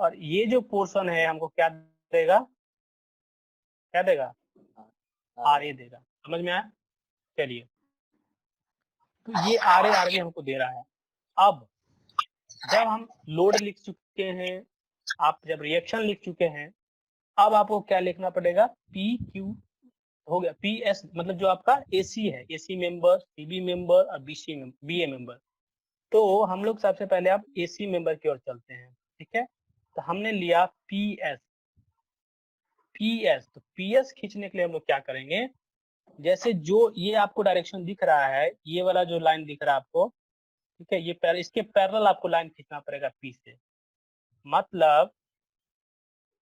और ये जो पोर्शन है हमको क्या देगा, क्या देगा, आर ए देगा, समझ में आया। चलिए, तो ये आर ए आर बी हमको दे रहा है। अब जब हम लोड लिख चुके हैं, आप जब रिएक्शन लिख चुके हैं, अब आपको क्या लिखना पड़ेगा, पी क्यू हो गया, पी एस मतलब जो आपका एसी है, एसी मेंबर, सीबी मेंबर और बी ए मेंबर। तो हम लोग सबसे पहले आप एसी मेंबर की ओर चलते हैं, ठीक है। तो हमने लिया पी एस, तो पी एस खींचने के लिए हम लोग क्या करेंगे, जैसे जो ये आपको डायरेक्शन दिख रहा है, ये वाला जो लाइन दिख रहा है आपको, ठीक है, ये इसके पैरेलल आपको लाइन खींचना पड़ेगा पी से, मतलब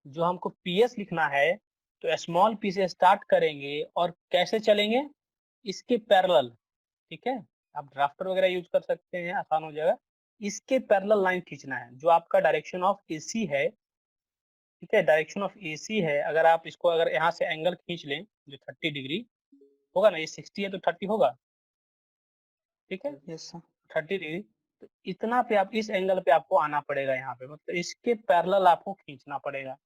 जो हमको पी एस लिखना है तो स्मॉल पी से स्टार्ट करेंगे और कैसे चलेंगे, इसके पैरेलल, ठीक है, आप ड्राफ्टर वगैरह यूज कर सकते हैं, आसान हो जाएगा। इसके पैरेलल लाइन खींचना है, जो आपका डायरेक्शन ऑफ एसी है, ठीक है, डायरेक्शन ऑफ एसी है, अगर आप इसको अगर यहाँ से एंगल खींच लें जो 30 डिग्री होगा ना, ये 60 है तो 30 होगा, ठीक है, यस सर। 30 डिग्री, तो इतना पे आप इस एंगल पे आपको आना पड़ेगा यहाँ पे, मतलब इसके पैरेलल आपको खींचना पड़ेगा।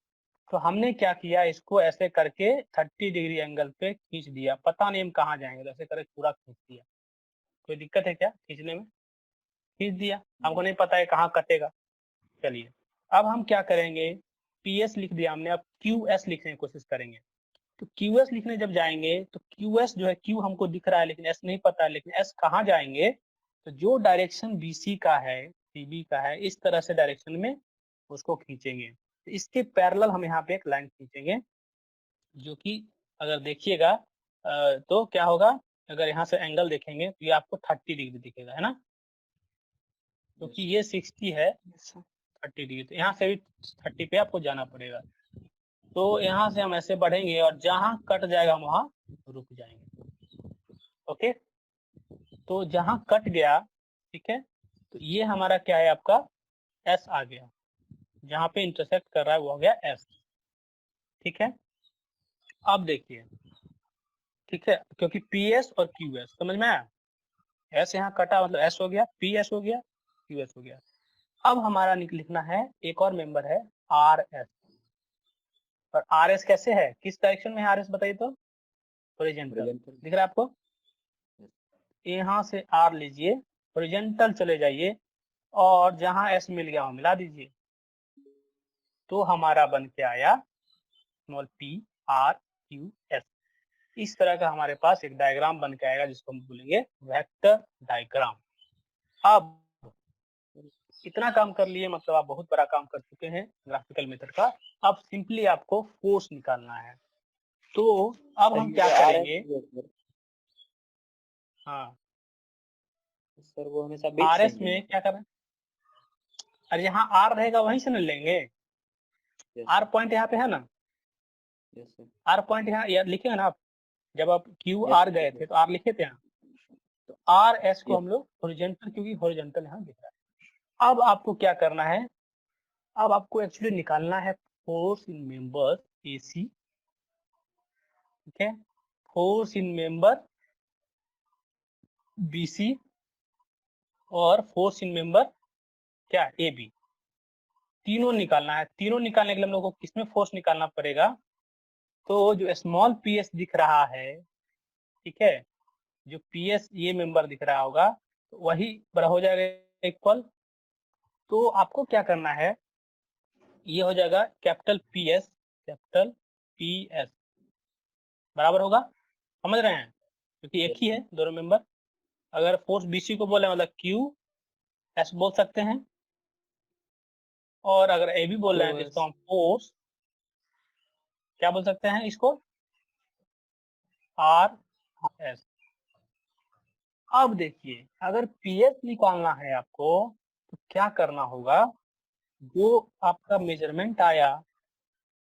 तो हमने क्या किया, इसको ऐसे करके 30 डिग्री एंगल पे खींच दिया, पता नहीं हम कहाँ जाएंगे, तो ऐसे करके पूरा खींच दिया। कोई दिक्कत है क्या खींचने में, खींच दिया, हमको नहीं पता है कहाँ कटेगा। चलिए, अब हम क्या करेंगे, पी एस लिख दिया हमने, अब क्यू एस लिखने की कोशिश करेंगे। तो क्यू एस लिखने जब जाएंगे तो क्यू एस जो है, क्यू हमको दिख रहा है लेकिन एस नहीं पता है, लेकिन एस कहाँ जाएंगे, तो जो डायरेक्शन बीसी का है, सीबी का है, इस तरह से डायरेक्शन में उसको खींचेंगे। तो इसके पैरेलल हम यहाँ पे एक लाइन खींचेंगे, जो कि अगर देखिएगा तो क्या होगा, अगर यहाँ से एंगल देखेंगे तो ये आपको 30 डिग्री दिखेगा, है ना, क्योंकि ये 60 है, 30 डिग्री, तो यहाँ से भी 30 पे आपको जाना पड़ेगा। तो यहाँ से हम ऐसे बढ़ेंगे और जहाँ कट जाएगा हम वहाँ रुक जाएंगे, ओके। तो जहाँ कट गया, ठीक है, तो ये हमारा क्या है, आपका एस आ गया, जहाँ पे इंटरसेक्ट कर रहा है वो हो गया एस, ठीक है। अब देखिए, ठीक है, क्योंकि पी एस और क्यू एस समझ में आया, एस यहाँ कटा मतलब एस हो गया, पी एस हो गया, क्यू एस हो गया। अब हमारा लिखना है एक और मेंबर है आर एस, और आर एस कैसे है, किस डायरेक्शन में है आर एस बताइए तो, हॉरिजॉन्टल दिख रहा है आपको, यहाँ से आर लीजिए, हॉरिजॉन्टल चले जाइए और जहां एस मिल गया वहां मिला दीजिए, तो हमारा बन के आया small P R Q S. इस तरह का हमारे पास एक डायग्राम बन के आएगा जिसको हम बोलेंगे वेक्टर डायग्राम। अब इतना काम कर लिए, मतलब आप बहुत बड़ा काम कर चुके हैं ग्राफिकल मेथड का। अब सिंपली आपको फोर्स निकालना है, तो अब हम क्या करेंगे, हाँ सर वो हमेशा आर एस में क्या करें, अरे यहाँ आर रहेगा वहीं से न लेंगे, आर पॉइंट यहाँ पे है ना, आर पॉइंट यहाँ लिखे ना आप, जब आप क्यू आर गए थे तो आर लिखे थे यहाँ, तो आर एस को हम लोग हॉरिजॉन्टल, क्योंकि हॉरिजॉन्टल यहाँ दिख रहा है। अब आपको क्या करना है, अब आपको एक्चुअली निकालना है फोर्स इन मेंबर्स एसी, ठीक है, फोर्स इन मेंबर बीसी और फोर्स इन मेंबर क्या ए बी, तीनों निकालना है। तीनों निकालने के लिए हम लोग को किसमें फोर्स निकालना पड़ेगा, तो जो स्मॉल पी एस दिख रहा है, ठीक है, जो पी एस ये मेंबर दिख रहा होगा, तो वही बड़ा हो जाएगा इक्वल। तो आपको क्या करना है, ये हो जाएगा कैपिटल पी एस बराबर होगा समझ रहे हैं, क्योंकि एक ही है दोनों मेंबर। अगर फोर्स बीसी को बोले मतलब क्यू एस बोल सकते हैं, और अगर ए बी बोल रहे हैं तो इसको हम फोर्स क्या बोल सकते हैं, इसको आर एस। अब देखिए, अगर पीएस निकालना है आपको तो क्या करना होगा, जो आपका मेजरमेंट आया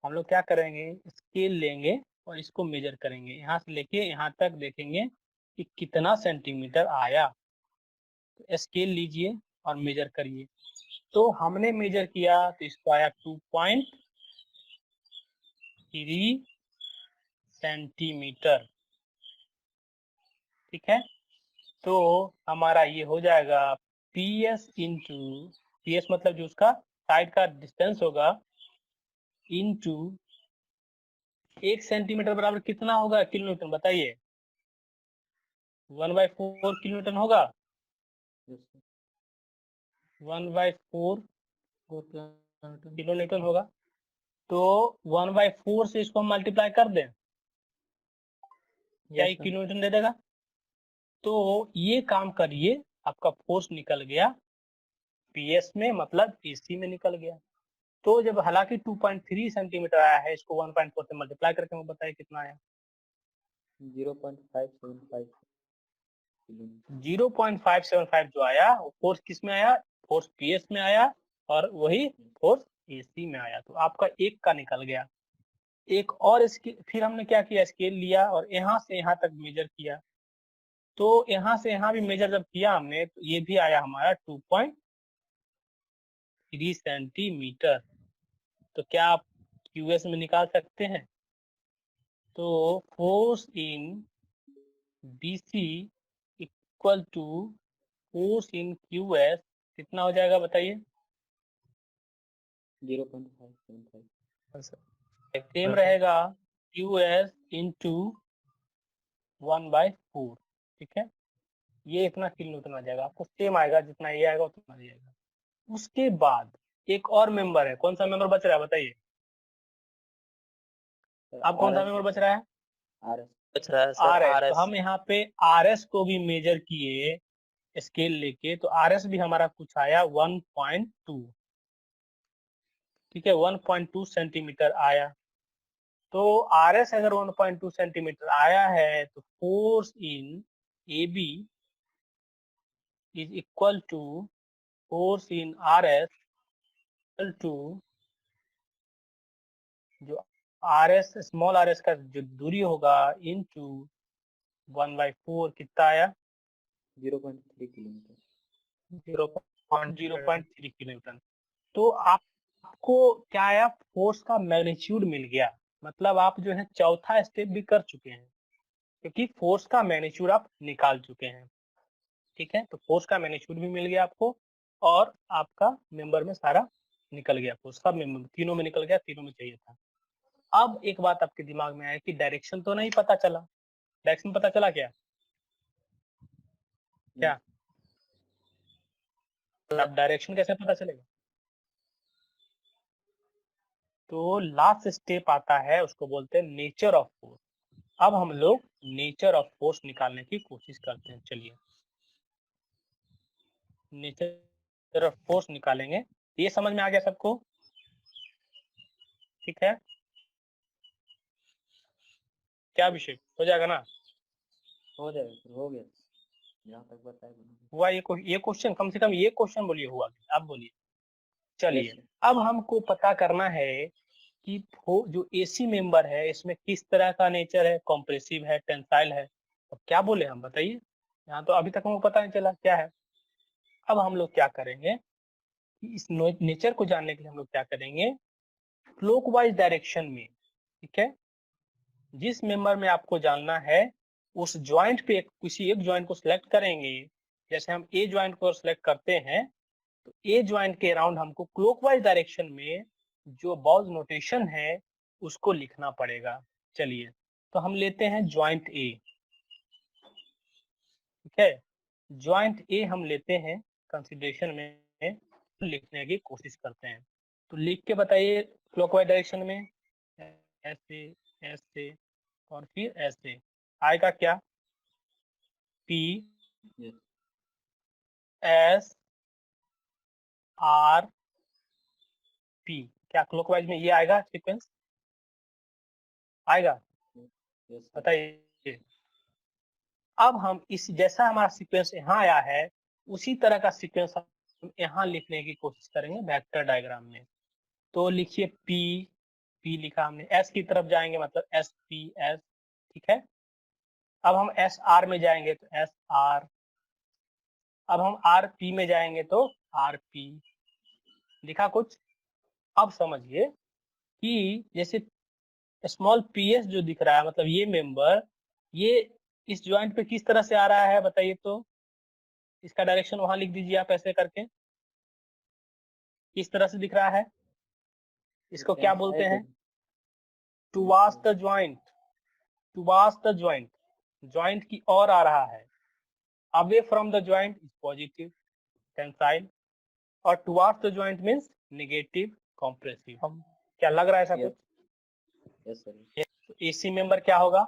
हम लोग क्या करेंगे, स्केल लेंगे और इसको मेजर करेंगे, यहाँ से लेके यहाँ तक देखेंगे कि कितना सेंटीमीटर आया। तो स्केल लीजिए और मेजर करिए। तो हमने मेजर किया तो इसको आया 2.3 सेंटीमीटर। ठीक है, तो हमारा ये हो जाएगा PS इंटू, PS मतलब जो उसका साइड का डिस्टेंस होगा, इंटू 1 सेंटीमीटर बराबर कितना होगा, किलोमीटर बताइए। 1/4 किलोमीटर होगा, 1/4 किलोमीटर होगा। तो 1/4 से इसको मल्टीप्लाई कर दें, क्या किलोमीटर दे देगा। तो ये काम करिए, आपका फोर्स निकल गया पीएस में, मतलब एसी में निकल गया। तो जब हालांकि 2.3 सेंटीमीटर आया है, इसको 1.4 से मल्टीप्लाई करके मैं बताइए कितना आया। 0.575 जो आया वो फोर्स किस में आया, फोर्स पीएस में आया, और वही फोर्स एसी में आया। तो आपका एक का निकल गया। एक और फिर हमने क्या किया, स्केल लिया और यहाँ से यहाँ तक मेजर किया। तो यहाँ से यहाँ भी मेजर जब किया हमने तो ये भी आया हमारा 2.3 सेंटीमीटर। तो क्या आप क्यूएस में निकाल सकते हैं। तो force in BC equal to force in QS कितना हो जाएगा बताइए। 0.575 सेम रहेगा क्यूएस इंटू 1/4। ठीक है, ये इतना किलोमीटर आ जाएगा, आपको सेम आएगा, जितना ये आएगा उतना आ जाएगा। उसके बाद एक और मेंबर है, कौन सा मेंबर बच रहा है बताइए। अब कौन सा मेंबर बच रहा है, बच रहा है सर, आरएस। तो हम यहाँ पे आरएस को भी मेजर किए स्केल लेके, तो आरएस भी हमारा कुछ आया 1.2। ठीक है, 1.2 सेंटीमीटर आया। तो आरएस अगर 1.2 सेंटीमीटर आया है तो force in AB is equal to force in RS equal to जो आरएस स्मॉल आरएस का जो दूरी होगा इनटू 1/4 कितना आया 0.3 किलोमीटर। 0.3 किलोमीटर। तो आपको क्या आया, फोर्स का मैग्नीट्यूड मिल गया। मतलब आप जो है चौथा स्टेप भी कर चुके हैं, क्योंकि फोर्स का मैग्नीट्यूड आप निकाल चुके हैं। ठीक है, तो फोर्स का मैग्नीट्यूड भी मिल गया आपको, और आपका मेंबर में सारा निकल गया, फोर्स का मेंबर तीनों में निकल गया, तीनों में चाहिए था। अब एक बात आपके दिमाग में आया कि डायरेक्शन तो नहीं पता चला। डायरेक्शन पता चला क्या, क्या अब डायरेक्शन कैसे पता चलेगा। तो लास्ट स्टेप आता है, उसको बोलते हैं नेचर ऑफ फोर्स। अब हम लोग नेचर ऑफ फोर्स निकालने की कोशिश करते हैं। चलिए नेचर ऑफ फोर्स निकालेंगे। ये समझ में आ गया सबको, ठीक है। क्या विषय हो जाएगा ना, हो जाएगा, हो गया जहाँ तक बताया हुआ ये क्वेश्चन, कम से कम ये क्वेश्चन बोलिए हुआ, आप बोलिए। चलिए अब हमको पता करना है कि जो एसी मेंबर है इसमें किस तरह का नेचर है, कॉम्प्रेसिव है, टेंसाइल है। अब क्या बोले हम बताइए, यहाँ तो अभी तक हमको पता नहीं चला क्या है। अब हम लोग क्या करेंगे कि इस नेचर को जानने के लिए हम लोग क्या करेंगे, क्लॉकवाइज डायरेक्शन में। ठीक है, जिस मेंबर में आपको जानना है उस ज्वाइंट पे किसी एक ज्वाइंट को सिलेक्ट करेंगे। जैसे हम ए ज्वाइंट को सिलेक्ट करते हैं तो ए ज्वाइंट के अराउंड हमको क्लॉकवाइज डायरेक्शन में जो बॉल्स नोटेशन है उसको लिखना पड़ेगा। चलिए तो हम लेते हैं ज्वाइंट ए। ठीक है, ज्वाइंट ए हम लेते हैं कंसीडरेशन में, लिखने की कोशिश करते हैं। तो लिख के बताइए क्लॉकवाइज डायरेक्शन में, ऐसे ऐसे और फिर ऐसे। आएगा क्या, P Yes. S R P, क्या क्लॉकवाइज में ये आएगा सीक्वेंस, आएगा? Yes, sir. बताइए। अब हम इस जैसा हमारा सीक्वेंस यहाँ आया है उसी तरह का सीक्वेंस हम यहाँ लिखने की कोशिश करेंगे वेक्टर डायग्राम में। तो लिखिए P लिखा हमने, S की तरफ जाएंगे मतलब SPS, ठीक है। अब हम SR में जाएंगे तो SR, अब हम RP में जाएंगे तो RP, लिखा कुछ? अब समझिए कि जैसे स्मॉल PS जो दिख रहा है मतलब ये मेंबर, ये इस ज्वाइंट पे किस तरह से आ रहा है बताइए तो, इसका डायरेक्शन वहां लिख दीजिए आप ऐसे करके, किस तरह से दिख रहा है, इसको क्या बोलते हैं? Towards the joint, towards the joint, joint की ओर आ रहा है। Away from the joint is positive tensile और towards the joint means negative compressive. क्या लग रहा है ऐसा Yes. कुछ? Yes, sir. तो एसी मेंबर क्या होगा,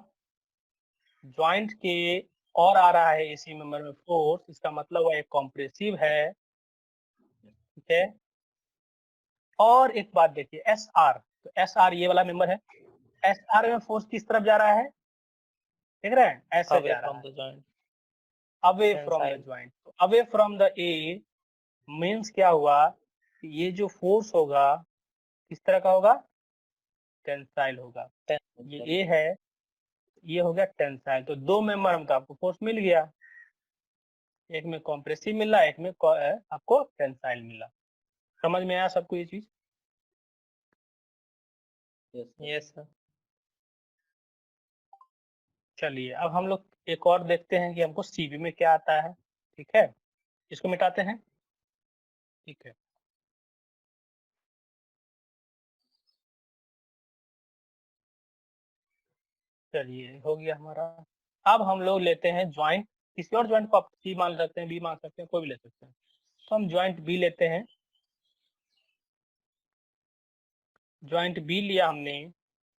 ज्वाइंट के और आ रहा है एसी मेंबर में फोर्स, इसका मतलब वो एक कॉम्प्रेसिव है, ठीक है। और एक बात देखिए एस आर, तो एस आर ये वाला मेंबर है, एस आर में फोर्स किस तरफ जा रहा है, देख रहे हैं ऐसे जा रहा है, अवे फ्रॉम द ज्वाइंट। तो away from the A means क्या हुआ कि ये जो फोर्स होगा किस तरह का होगा, टेंसाइल होगा। ये ए है, ये हो गया टेंसाइल। तो दो मेंबर हमको आपको फोर्स मिल गया, एक में कॉम्प्रेसिव मिला, एक में आपको टेंसाइल मिला। समझ में आया सबको ये चीज? Yes, sir. चलिए अब हम लोग एक और देखते हैं कि हमको सीबी में क्या आता है, ठीक है। इसको मिटाते हैं, ठीक है। चलिए हो गया हमारा। अब हम लोग लेते हैं ज्वाइंट, किसी और ज्वाइंट को आप सी मान सकते हैं, बी मान सकते हैं, कोई भी ले सकते हैं। तो हम ज्वाइंट बी लेते हैं, ज्वाइंट बी लिया हमने।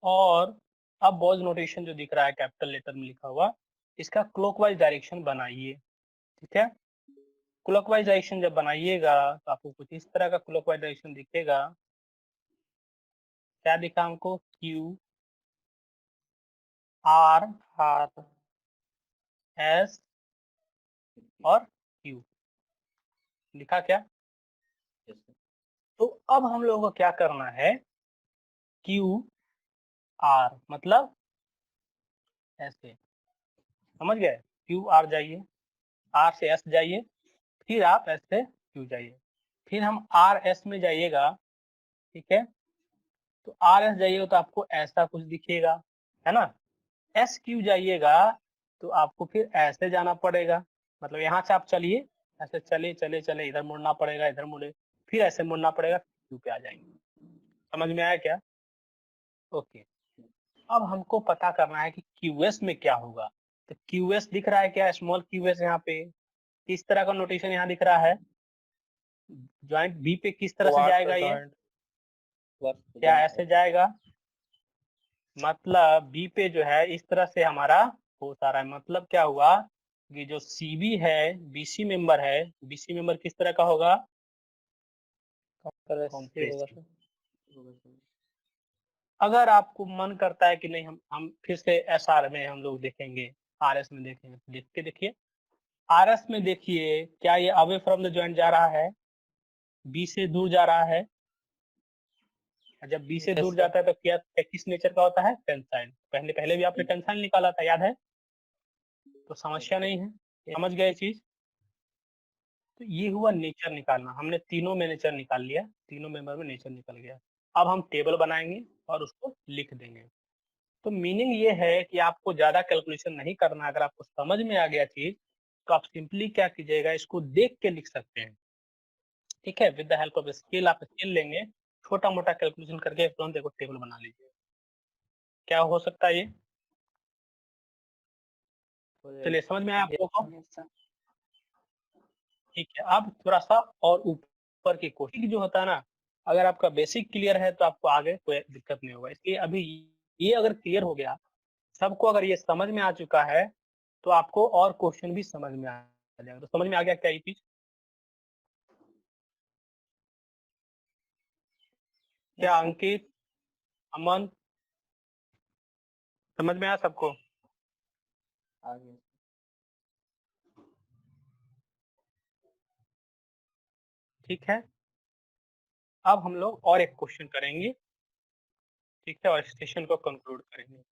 और अब बॉज नोटेशन जो दिख रहा है कैपिटल लेटर में लिखा हुआ, इसका क्लॉकवाइज डायरेक्शन बनाइए, ठीक है। क्लॉकवाइज डायरेक्शन जब बनाइएगा तो आपको कुछ इस तरह का क्लॉकवाइज डायरेक्शन दिखेगा। क्या दिखा हमको, क्यू आर एस और क्यू, लिखा क्या? Yes, sir. तो अब हम लोगों को क्या करना है, क्यू आर मतलब ऐसे, समझ गए? क्यू आर जाइए, आर से एस जाइए, फिर आप एस से क्यू जाइए, फिर हम आर एस में जाइएगा, ठीक है। तो आर एस जाइएगा तो आपको ऐसा कुछ दिखेगा, है ना। एस क्यू जाइएगा तो आपको फिर ऐसे जाना पड़ेगा, मतलब यहाँ से आप चलिए, ऐसे चले चले चले, इधर मुड़ना पड़ेगा, इधर मुड़े, फिर ऐसे मुड़ना पड़ेगा, क्यू पे आ जाएंगे। समझ में आया क्या? ओके। अब हमको पता करना है कि क्यूएस में क्या होगा। तो क्यूएस दिख रहा है क्या, स्मॉल क्यूएस यहाँ पे किस तरह का नोटेशन यहाँ दिख रहा है, ज्वाइंट बी पे किस तरह से जाएगा ये, क्या ऐसे जाएगा, मतलब बी पे जो है इस तरह से हमारा हो आ रहा है। मतलब क्या हुआ कि जो सीबी है बीसी मेंबर है, बीसी मेंबर किस तरह का होगा, कॉम्प्रेसिव। अगर आपको मन करता है कि नहीं हम फिर से एसआर में हम लोग देखेंगे, आरएस में देखेंगे, देख के देखिए। आरएस में देखिए क्या ये अवे फ्रॉम द ज्वाइंट जा रहा है, बी से दूर जा रहा है। जब बी से दूर जाता है तो क्या किस नेचर का होता है, टेंसाइल। पहले पहले भी आपने टेंसाइल निकाला था, याद है? तो समस्या नहीं है, समझ गए चीज। तो ये हुआ नेचर निकालना, हमने तीनों में नेचर निकाल लिया, तीनों मेंबर में नेचर निकल गया। अब हम टेबल बनाएंगे और उसको लिख देंगे। तो मीनिंग ये है कि आपको ज्यादा कैलकुलेशन नहीं करना। अगर आपको समझ में आ गया चीज तो आप सिंपली क्या कीजिएगा, इसको देख के लिख सकते हैं, ठीक है। With the help of scale, आप स्केल लेंगे, छोटा मोटा कैलकुलेशन करके तुरंत एक टेबल बना लीजिए। क्या हो सकता है ये? चलिए समझ में आया आप लोगों को? ठीक है। अब थोड़ा सा और ऊपर की कोशिश जो होता है ना, अगर आपका बेसिक क्लियर है तो आपको आगे कोई दिक्कत नहीं होगा। इसलिए अभी ये अगर क्लियर हो गया सबको अगर ये समझ में आ चुका है तो आपको और क्वेश्चन भी समझ में आ जाएगा। तो समझ में आ गया क्या ये चीज? क्या अंकित, अमन, समझ में आया सबको? आगे ठीक है, अब हम लोग और एक क्वेश्चन करेंगे, ठीक है, और सेशन को कंक्लूड करेंगे।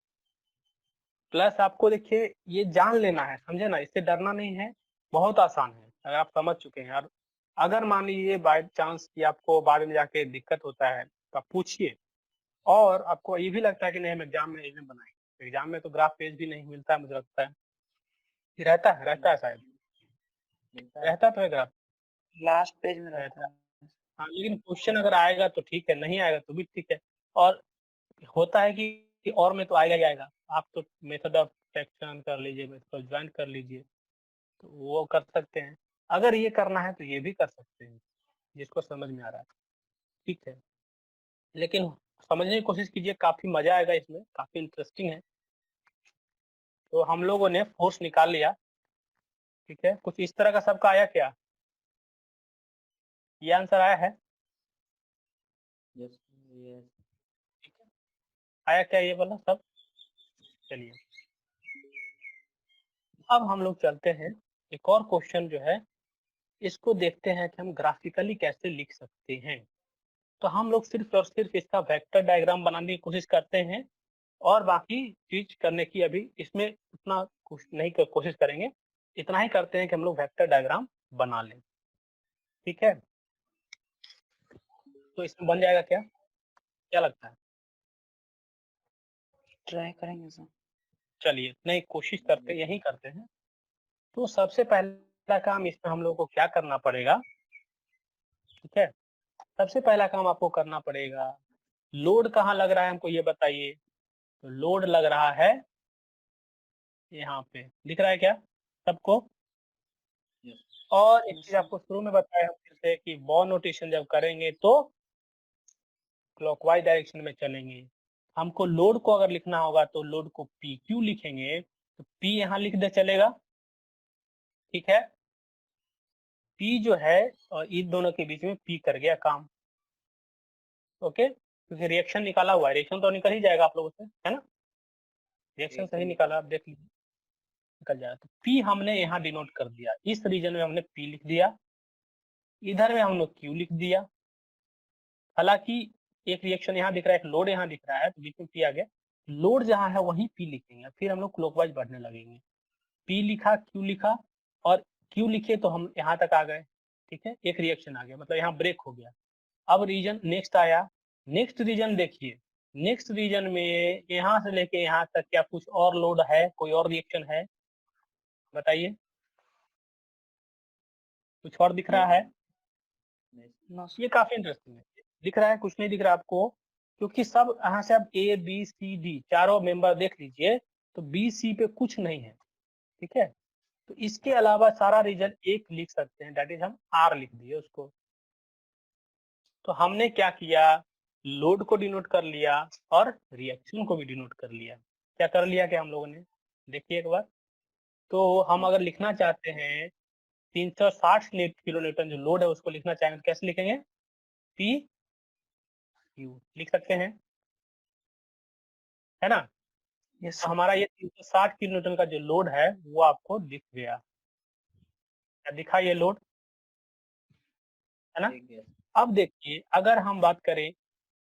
प्लस आपको देखिए ये जान लेना है, समझे ना, इससे डरना नहीं है, बहुत आसान है अगर आप समझ चुके हैं। और अगर मान लीजिए बाय चांस कि आपको बाद में जाके दिक्कत होता है तो आप पूछिए। और आपको ये भी लगता है कि नहीं हम एग्जाम में इन्हें बनाएंगे, एग्जाम में तो ग्राफ पेज भी नहीं मिलता है, मुझे लगता है कि रहता है शायद, मिलता है, रहता तो है ग्राफ, लास्ट पेज में रहता रहता है। है। हाँ, लेकिन क्वेश्चन अगर आएगा तो ठीक है, नहीं आएगा तो भी ठीक है। और होता है कि और में तो आएगा ही आएगा। आप तो मेथड ऑफ सेक्शन कर लीजिए, मेथड ज्वाइन कर लीजिए, तो वो कर सकते हैं। अगर ये करना है तो ये भी कर सकते हैं, जिसको समझ में आ रहा है, ठीक है। लेकिन समझने की कोशिश कीजिए, काफी मजा आएगा इसमें, काफी इंटरेस्टिंग है। तो हम लोगों ने फोर्स निकाल लिया, ठीक है। कुछ इस तरह का सबका आया क्या? ये आंसर आया है? Yes yes. ठीक है, आया क्या ये वाला सब? चलिए अब हम लोग चलते हैं, एक और क्वेश्चन जो है इसको देखते हैं कि हम ग्राफिकली कैसे लिख सकते हैं। तो हम लोग सिर्फ और सिर्फ इसका वेक्टर डायग्राम बनाने की कोशिश करते हैं, और बाकी चीज करने की अभी इसमें उतना कुछ नहीं कोशिश करेंगे। इतना ही करते हैं कि हम लोग वेक्टर डायग्राम बना लें, ठीक है। तो इसमें बन जाएगा क्या, क्या लगता है? ट्राई करेंगे सर। चलिए नहीं, कोशिश करते यही करते हैं। तो सबसे पहला काम इसमें हम लोग को क्या करना पड़ेगा, ठीक है। सबसे पहला काम आपको करना पड़ेगा, लोड कहाँ लग रहा है हमको ये बताइए। तो लोड लग रहा है यहाँ पे, दिख रहा है क्या सबको? यस और एक चीज सर। आपको शुरू में बताया हम फिर से कि बॉन्ड नोटेशन जब करेंगे तो क्लॉकवाइज डायरेक्शन में चलेंगे। हमको लोड को अगर लिखना होगा तो लोड को पी क्यू लिखेंगे, तो पी यहाँ लिख दे चलेगा, ठीक है। पी जो है और इन दोनों के बीच में पी कर गया काम, ओके। क्योंकि रिएक्शन निकाला हुआ है, रिएक्शन तो निकल ही जाएगा आप लोगों से, है ना। रिएक्शन सही निकाला, आप देख लीजिए निकल जाएगा। तो पी हमने यहाँ डिनोट कर दिया, इस रीजन में हमने पी लिख दिया, इधर में हम लोग क्यू लिख दिया। हालांकि एक रिएक्शन यहाँ दिख रहा है, एक लोड यहाँ दिख रहा है, तो बीच में पी आ गया। लोड जहाँ है वहीं पी लिखेंगे, फिर हम लोग क्लॉकवाइज बढ़ने लगेंगे। पी लिखा, क्यू लिखा, और क्यू लिखे तो हम यहाँ तक आ गए, ठीक है। एक रिएक्शन आ गया, मतलब यहाँ ब्रेक हो गया। अब रीजन नेक्स्ट आया, नेक्स्ट रीजन देखिए, नेक्स्ट रीजन में यहाँ से लेके यहाँ तक क्या कुछ और लोड है, कोई और रिएक्शन है, बताइए। कुछ और दिख रहा है? ये काफी इंटरेस्टिंग है। दिख रहा है, कुछ नहीं दिख रहा आपको, क्योंकि सब यहाँ से आप ए बी सी डी चारों मेंबर देख लीजिए, तो बी सी पे कुछ नहीं है, ठीक है। तो इसके अलावा सारा रीजन एक लिख सकते हैं, दैट इज हम आर लिख दिए उसको। तो हमने क्या किया, लोड को डिनोट कर लिया और रिएक्शन को भी डिनोट कर लिया। क्या कर लिया क्या हम लोगों ने, देखिए एक बार। तो हम अगर लिखना चाहते हैं 360 किलो न्यूटन जो लोड है उसको लिखना चाहेंगे तो कैसे लिखेंगे, पी क्यू लिख सकते हैं, है ना। यस तो सर। हमारा ये 360 किलो न्यूटन का जो लोड है वो आपको दिख गया, क्या दिखा ये लोड, है ना। अब देखिए अगर हम बात करें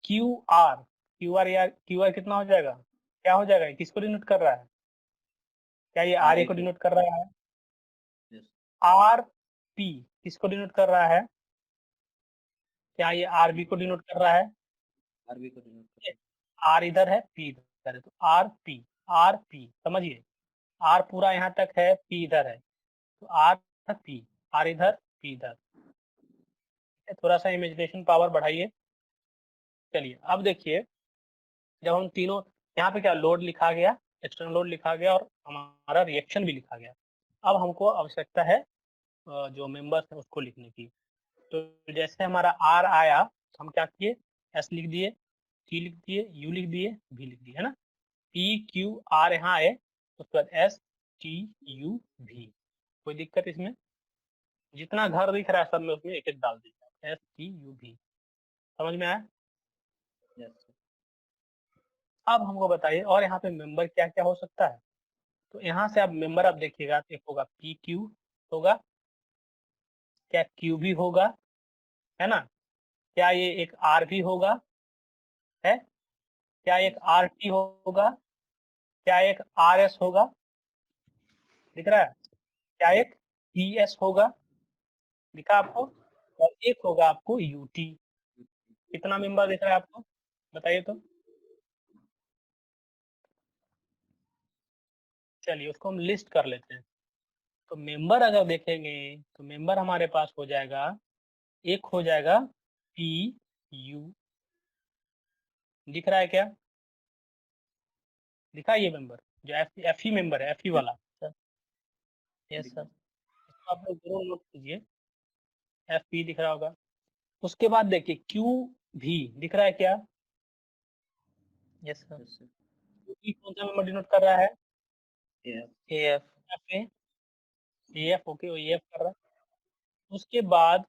क्यू आर, क्यू आर कितना हो जाएगा, क्या हो जाएगा, किसको डिनोट कर रहा है, क्या ये आर ए को डिनोट कर रहा है, आर पी किसको डिनोट कर रहा है, क्या ये आर बी को डिनोट कर रहा है, आरबी को डिनोट करते हैं। आर इधर है पी इधर है, तो आर पी, आर पी समझिए, आर पूरा यहाँ तक है, पी इधर है, तो आर पी, आर इधर पी इधर। थोड़ा सा इमेजिनेशन पावर बढ़ाइए। चलिए अब देखिए, जब हम तीनों यहाँ पे क्या लोड लिखा गया, एक्सटर्नल लोड लिखा गया और हमारा रिएक्शन भी लिखा गया। अब हमको आवश्यकता है जो मेंबर्स है उसको लिखने की। तो जैसे हमारा आर आया, हम क्या किए, एस लिख दिए, टी लिख दिए, यू लिख दिए, भी लिख दिए, है ना। पी क्यू आर यहाँ आए, उसके बाद एस टी यू भी। कोई दिक्कत इसमें? जितना घर दिख रहा है सब में उसमें एक एक डाल दीजिए, एस टी यू भी। समझ में आया? Yes sir. अब हमको बताइए और यहाँ पे मेंबर क्या क्या हो सकता है। तो यहाँ से आप मेंबर आप देखिएगा, तो एक होगा पी क्यू होगा, क्या क्यू भी होगा, है ना? क्या ये एक आर भी होगा, है? क्या एक आर टी होगा? क्या एक आर एस होगा? दिख रहा है? क्या एक टी एस होगा? दिखा आपको? और एक होगा आपको यूटी। कितना मेंबर दिख रहा है आपको? बताइए तो। चलिए उसको हम लिस्ट कर लेते हैं। तो मेंबर अगर देखेंगे तो मेंबर हमारे पास हो जाएगा, एक हो जाएगा पी यू। दिख रहा है क्या? दिखा ये मेंबर जो एफ ही मेंबर है, एफ ही वाला। यस सर, इसको आप लोग जरूर नोट कीजिए, एफ पी दिख रहा होगा। उसके बाद देखिए क्यू भी दिख रहा है क्या? Yes sir. Yes sir. Q कौन सा मेंबर डिनोट कर रहा है? F. F. F A, F okay, वो एफ कर रहा है। उसके बाद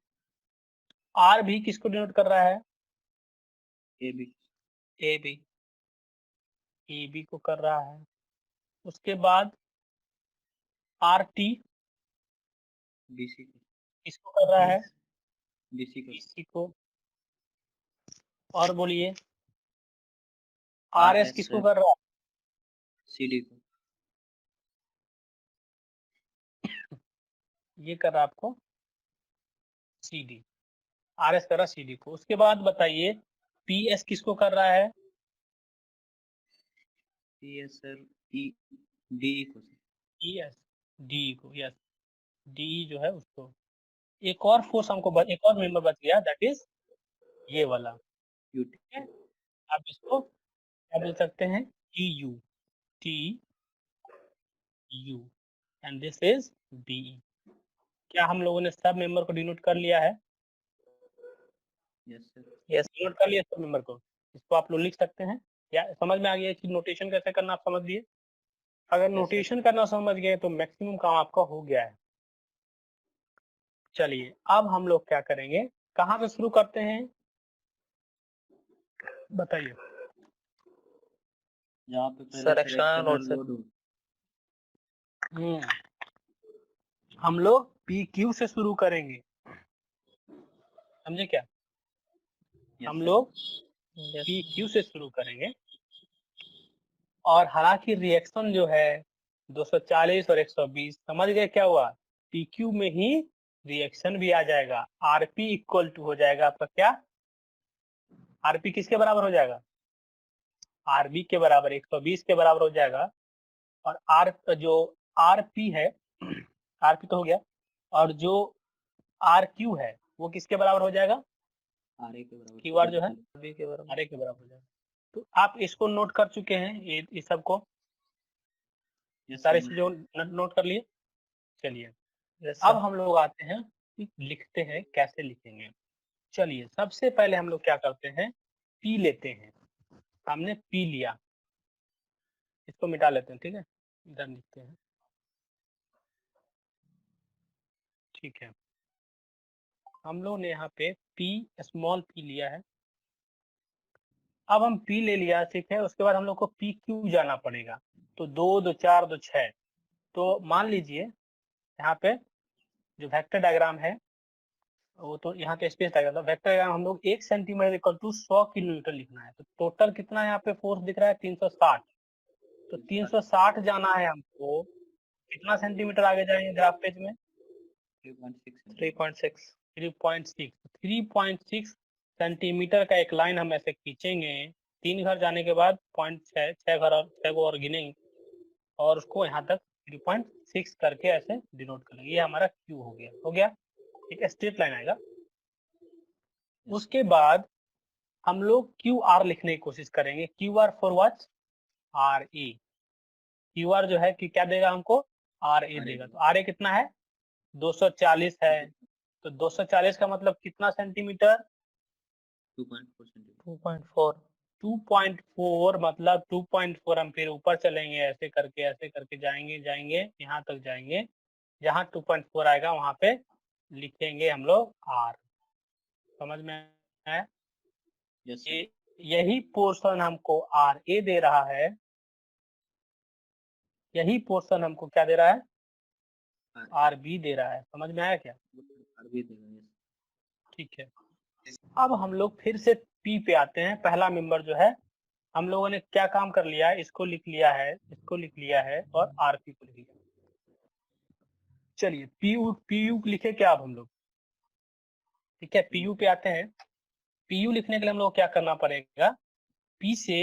आर भी किसको डिनोट कर रहा है? A B. A B, A B को कर रहा है। उसके बाद आर टी बी सी को। किसको कर रहा है? बी सी को। बीसी को। और बोलिए आर एस किसको कर रहा है? सी डी को। ये कर रहा है आपको सी डी, आर एस कर रहा है सी डी को। उसके बाद बताइए पी एस किसको कर रहा है? P S sir E D को सर। ई एस, डी को। यस, डी जो है उसको। एक और फोर्स हमको एक और मेंबर बच गया, दैट इज ये वाला। U T. ठीक है, आप इसको क्या बोल सकते हैं? T U, T U, and this is B. क्या हम लोगों ने सब मेंबर को डिनोट कर लिया है? Yes sir. यस, डिनोट कर लिया सब मेंबर को। इसको आप लोग लिख सकते हैं। या समझ में आ गया कि नोटेशन कैसे करना, आप समझ लिए? अगर सर। नोटेशन करना समझ गए तो मैक्सिमम काम आपका हो गया है। चलिए अब हम लोग क्या करेंगे, कहाँ से शुरू करते हैं बताइए। यहाँ पे पहले sir sir external load external से। लोड हो। हम लोग पी क्यू से शुरू करेंगे, समझे क्या? हम सर। लोग पी क्यू से शुरू करेंगे। और हालांकि रिएक्शन जो है 240 और 120, समझ गए क्या हुआ? पी क्यू में ही रिएक्शन भी आ जाएगा। आरपी इक्वल टू हो जाएगा आपका क्या? आरपी किसके बराबर हो जाएगा? आरबी के बराबर, 120 के बराबर हो जाएगा। और आर जो आरपी है, आरपी तो हो गया, और जो आर क्यू है वो किसके बराबर हो जाएगा? आर ए के बराबर। क्यू आर जो है बी के बराबर, आर ए के बराबर हो जाएगा। तो आप इसको नोट कर चुके हैं, ये सब को, सारे चीजों नोट कर लिए। चलिए अब हम लोग आते हैं कि लिखते हैं, कैसे लिखेंगे। चलिए सबसे पहले हम लोग क्या करते हैं, पी लेते हैं। हमने पी लिया, इसको मिटा लेते हैं, ठीक है, इधर लिखते हैं, ठीक है। हम लोग ने यहाँ पे पी, स्मॉल पी लिया है। अब हम पी ले लिया, ठीक है। उसके बाद हम लोग को पी क्यू जाना पड़ेगा। तो 2 2 4 2 6। तो मान लीजिए यहाँ पे जो वेक्टर डायग्राम है, वो तो यहाँ पे स्पेस डायग्राम था। वेक्टर डायग्राम हम लोग 1 सेंटीमीटर इक्वल टू 100 किलोमीटर लिखना है। तो टोटल कितना यहाँ पे फोर्स दिख रहा है? 360। तो 360 जाना है हमको। कितना सेंटीमीटर आगे जाएंगे ग्राफ पेज में? 3.6। 3.6 सेंटीमीटर का एक लाइन हम ऐसे खींचेंगे। 3 घर जाने के बाद 0.6, 6 घर और 6 को और गिनेंगे, और उसको यहाँ तक 3.6 करके ऐसे डिनोट करेंगे। ये हमारा क्यू हो गया, एक स्ट्रेट लाइन आएगा। उसके बाद हम लोग क्यू आर लिखने की कोशिश करेंगे। Q R for what? R A. Q R जो है कि क्या देगा हमको? आर ए देगा। तो आर ए कितना है? 240 है। तो 240 का मतलब कितना सेंटीमीटर? 2.4 सेंटीमीटर। 2.4। 2.4 मतलब 2.4 हम फिर ऊपर चलेंगे, ऐसे करके जाएंगे यहाँ तक जाएंगे, जहाँ 2.4 आएगा वहां पे लिखेंगे हम लोग R। समझ में आया? यस ये यही पोर्शन हमको RA दे रहा है, यही पोर्शन हमको क्या दे रहा है, RB दे रहा है। समझ में आया क्या? RB दे रहा है। ठीक है, अब हम लोग फिर से P पे आते हैं। पहला मेंबर जो है हम लोगों ने क्या काम कर लिया है, इसको लिख लिया है, इसको लिख लिया है और RP को लिख लिया। चलिए PU लिखे क्या अब हम लोग? ठीक है, PU पे आते हैं। PU लिखने के लिए हम लोग क्या करना पड़ेगा, P से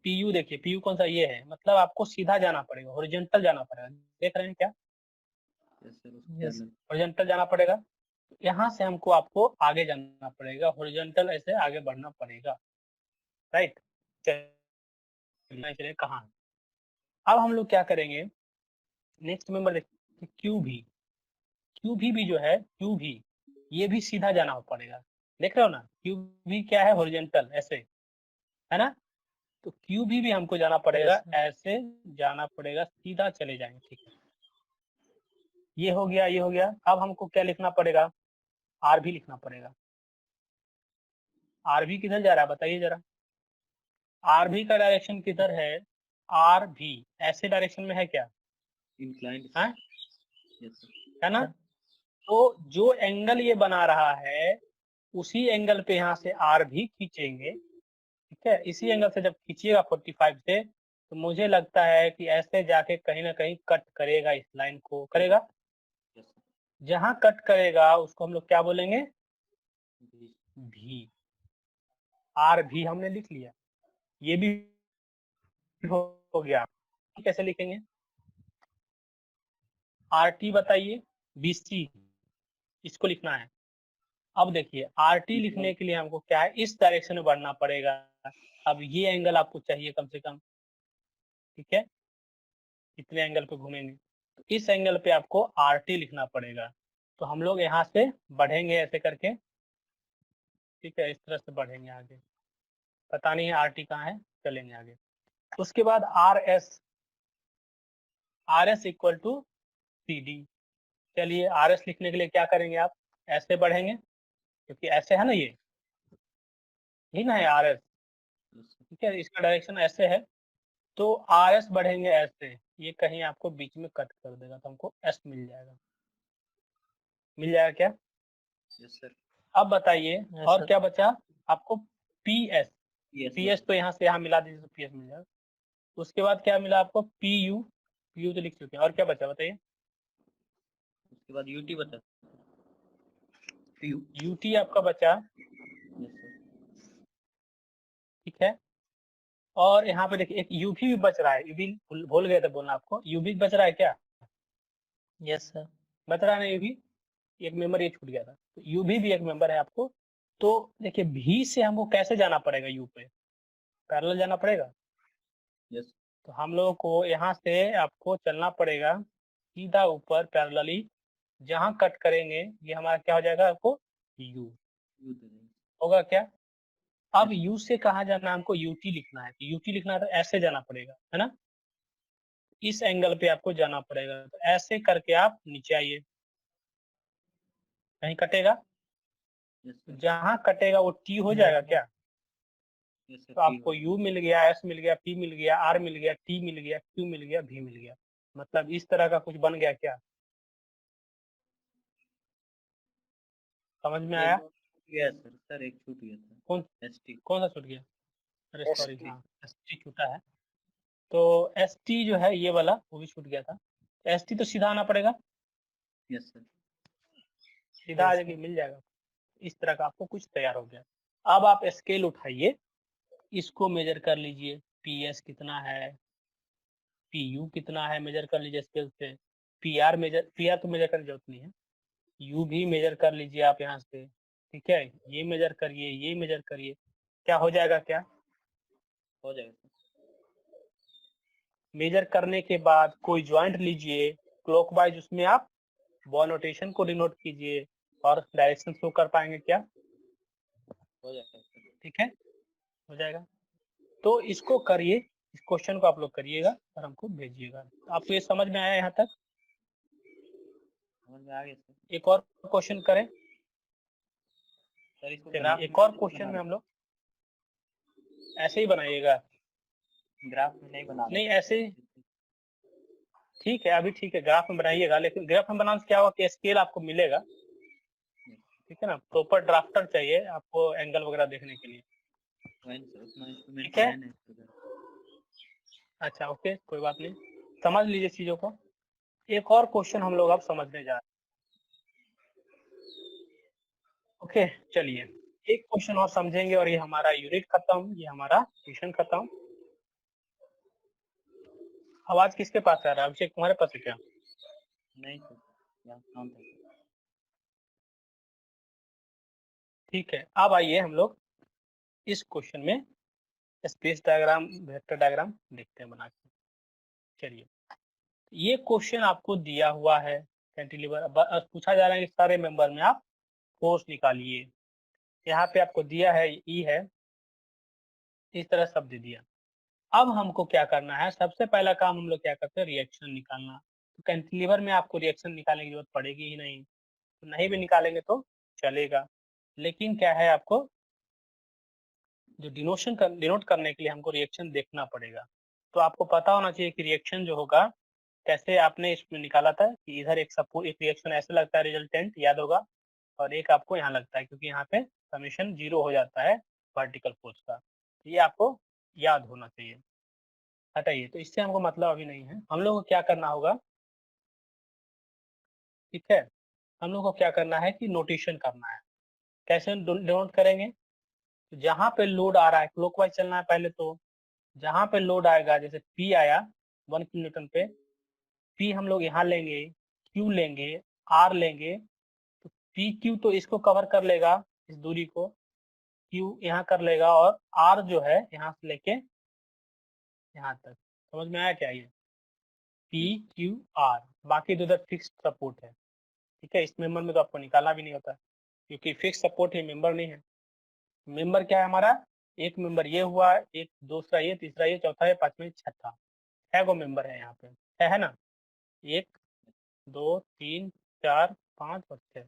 PU, देखिए PU कौन सा ये है, मतलब आपको सीधा जाना पड़ेगा, हॉरिजॉन्टल जाना पड़ेगा। देख रहे हैं क्या? यस हॉरिजॉन्टल जाना पड़ेगा। यहाँ से हमको आपको आगे जाना पड़ेगा, हॉरिजॉन्टल ऐसे आगे बढ़ना पड़ेगा, राइट? चलिए कहाँ है? अब हम लोग क्या करेंगे, नेक्स्ट मेंबर देखिए QV भी जो है, QV ये भी सीधा जाना पड़ेगा। देख रहे हो ना, QV क्या है, हॉरिजॉन्टल ऐसे, है ना? तो QV भी हमको जाना पड़ेगा, ऐसे जाना पड़ेगा, सीधा चले जाएंगे। ठीक है, ये हो गया, ये हो गया। अब हमको क्या लिखना पड़ेगा, RV लिखना पड़ेगा। RV किधर जा रहा है बताइए जरा, RV का डायरेक्शन किधर है? RV ऐसे डायरेक्शन में है क्या, इंक्लाइंड है? यस है ना? तो जो एंगल ये बना रहा है उसी एंगल पे यहाँ से RV खींचेंगे। ठीक है, इसी एंगल से जब खींचिएगा 45 से, तो मुझे लगता है कि ऐसे जाके कहीं ना कहीं कट करेगा, इस लाइन को करेगा। जहां कट करेगा उसको हम लोग क्या बोलेंगे, भी। RV हमने लिख लिया, ये भी हो गया। कैसे लिखेंगे, RT बताइए, BC इसको लिखना है। अब देखिए RT लिखने के लिए हमको क्या है, इस डायरेक्शन में बढ़ना पड़ेगा। अब ये एंगल आपको चाहिए कम से कम, ठीक है, कितने एंगल पे घूमेंगे, तो इस एंगल पे आपको RT लिखना पड़ेगा। तो हम लोग यहाँ से बढ़ेंगे ऐसे करके, ठीक है, इस तरह से बढ़ेंगे आगे। पता नहीं है RT कहाँ है, चलेंगे आगे। उसके बाद RS इक्वल टू CD। चलिए RS लिखने के लिए क्या करेंगे, आप ऐसे बढ़ेंगे, क्योंकि ऐसे है ना, ये यही ना है RS, ठीक है, इसका डायरेक्शन ऐसे है। तो RS बढ़ेंगे ऐसे, ये कहीं आपको बीच में कट कर देगा, तो हमको S मिल जाएगा। मिल जाएगा क्या? Yes sir. अब बताइए और क्या बचा आपको, PS। PS तो यहाँ से यहाँ मिला दीजिए तो PS मिल जाएगा। उसके बाद क्या मिला आपको, PU तो लिख चुके हैं, और क्या बचा बताइए? उसके बाद UT बचा, UT आपका बचा, ठीक है। और यहाँ पे देखिए एक UV भी बच रहा है, UV भूल गए थे बोलना आपको, UV बच रहा है क्या? Yes sir. बच रहा है ना UV, एक मेंबर ये छूट गया था, तो UV भी एक मेंबर है आपको। तो देखिए V से हमको कैसे जाना पड़ेगा, U पे पैरेलल जाना पड़ेगा। यस तो हम लोगों को यहाँ से आपको चलना पड़ेगा सीधा ऊपर पैरेलली, जहाँ कट करेंगे ये हमारा क्या हो जाएगा, आपको U होगा क्या? अब U से कहाँ जाना है, हमको UT लिखना है, तो UT लिखना है तो ऐसे जाना पड़ेगा, है ना, इस एंगल पे आपको जाना पड़ेगा। तो ऐसे करके आप नीचे आइए, कहीं कटेगा, जहाँ कटेगा वो T हो जाएगा क्या? तो आपको U मिल गया, S मिल गया, P मिल गया, R मिल गया, T मिल गया, Q मिल गया, V मिल गया। मतलब इस तरह का कुछ बन गया क्या, समझ में आया? Yes sir. सर एक छूट गया था, कौन ST। कौन सा छूट गया? अरे सॉरी, ST। हाँ ST छूटा है। तो ST जो है ये वाला वो भी छूट गया था। ST तो सीधा आना पड़ेगा, यस सर। सीधा आ जाएगी, मिल जाएगा। इस तरह का आपको कुछ तैयार हो गया। अब आप स्केल उठाइए, इसको मेजर कर लीजिए, PS कितना है, PU कितना है, मेजर कर लीजिए स्केल से। PR तो मेजर करने की जरूरत नहीं है, U भी मेजर कर लीजिए आप यहाँ से, ठीक है, ये मेजर करिए, ये मेजर करिए, क्या हो जाएगा, क्या हो जाएगा? मेजर करने के बाद कोई ज्वाइंट लीजिए क्लॉकवाइज, उसमें आप बॉल रोटेशन को डिनोट कीजिए और डायरेक्शन शो कर पाएंगे क्या? हो जाएगा। ठीक है, हो जाएगा। तो इसको करिए, इस क्वेश्चन को आप लोग करिएगा और हमको भेजिएगा। आपको ये समझ में आया यहाँ तक? समझ में आ गया सर। एक और क्वेश्चन करें। सर इसको चलिए ग्राफ एक और क्वेश्चन में हम लोग ऐसे ही बनाइएगा। ग्राफ में नहीं बना नहीं ऐसे ही ठीक है, अभी ठीक है, ग्राफ में बनाइएगा, लेकिन ग्राफ में बनाने से क्या होगा कि स्केल आपको मिलेगा, ठीक है ना। प्रॉपर ड्राफ्टर चाहिए आपको एंगल वगैरह देखने के लिए, ठीक है। अच्छा ओके, कोई बात नहीं, समझ लीजिए चीजों को। एक और क्वेश्चन हम लोग अब समझने जा रहे हैं। ओके चलिए एक क्वेश्चन और समझेंगे और ये हमारा यूनिट खत्म, ये हमारा ट्यूशन खत्म। आवाज किसके पास आ रहा है? अभिषेक तुम्हारे पास है क्या? नहीं सर, यहाँ शांत है। ठीक है, अब आइए हम लोग इस क्वेश्चन में स्पेस डायग्राम, वेक्टर डायग्राम देखते हैं बना के। चलिए ये क्वेश्चन आपको दिया हुआ है कैंटिलीवर, पूछा जा रहा है कि सारे मेंबर में आप फोर्स निकालिए। यहाँ पे आपको दिया है ई है, इस तरह शब्द दिया। अब हमको क्या करना है, सबसे पहला काम हम लोग क्या करते हैं, रिएक्शन निकालना। तो कैंटिलीवर में आपको रिएक्शन निकालने की जरूरत पड़ेगी ही नहीं, तो नहीं भी निकालेंगे तो चलेगा, लेकिन क्या है आपको जो डिनोट करने के लिए हमको रिएक्शन देखना पड़ेगा। तो आपको पता होना चाहिए कि रिएक्शन जो होगा कैसे आपने इसमें निकाला था कि इधर एक सपोर्ट, एक रिएक्शन ऐसे लगता है रिजल्टेंट, याद होगा, और एक आपको यहाँ लगता है, क्योंकि यहाँ पे समेशन 0 हो जाता है वर्टिकल फोर्स का। ये आपको याद होना चाहिए। हटाइए, तो इससे हमको मतलब अभी नहीं है। हम लोग को क्या करना होगा, ठीक है, हम लोग को क्या करना है कि नोटेशन करना है। कैसे डिनोट करेंगे? तो जहाँ पे लोड आ रहा है क्लॉकवाइज चलना है पहले, तो जहाँ पे लोड आएगा, जैसे P आया 1 किलो न्यूटन पे, P हम लोग यहाँ लेंगे, Q लेंगे, R लेंगे, तो पी क्यू तो इसको कवर कर लेगा, इस दूरी को क्यू यहाँ कर लेगा, और आर जो है यहाँ से लेके यहाँ तक। समझ में आया क्या? ये पी क्यू आर, बाकी तो इधर फिक्स सपोर्ट है, ठीक है। इस मेंबर में तो आपको निकालना भी नहीं होता क्योंकि फिक्स सपोर्ट है, मेंबर नहीं है। मेंबर क्या है हमारा? एक मेंबर ये हुआ, एक दूसरा ये, तीसरा ये, चौथा ये, पांचवा छठा, 6 गो मेंबर है यहाँ पे, है ना। 1 2 3 4 5 और 6।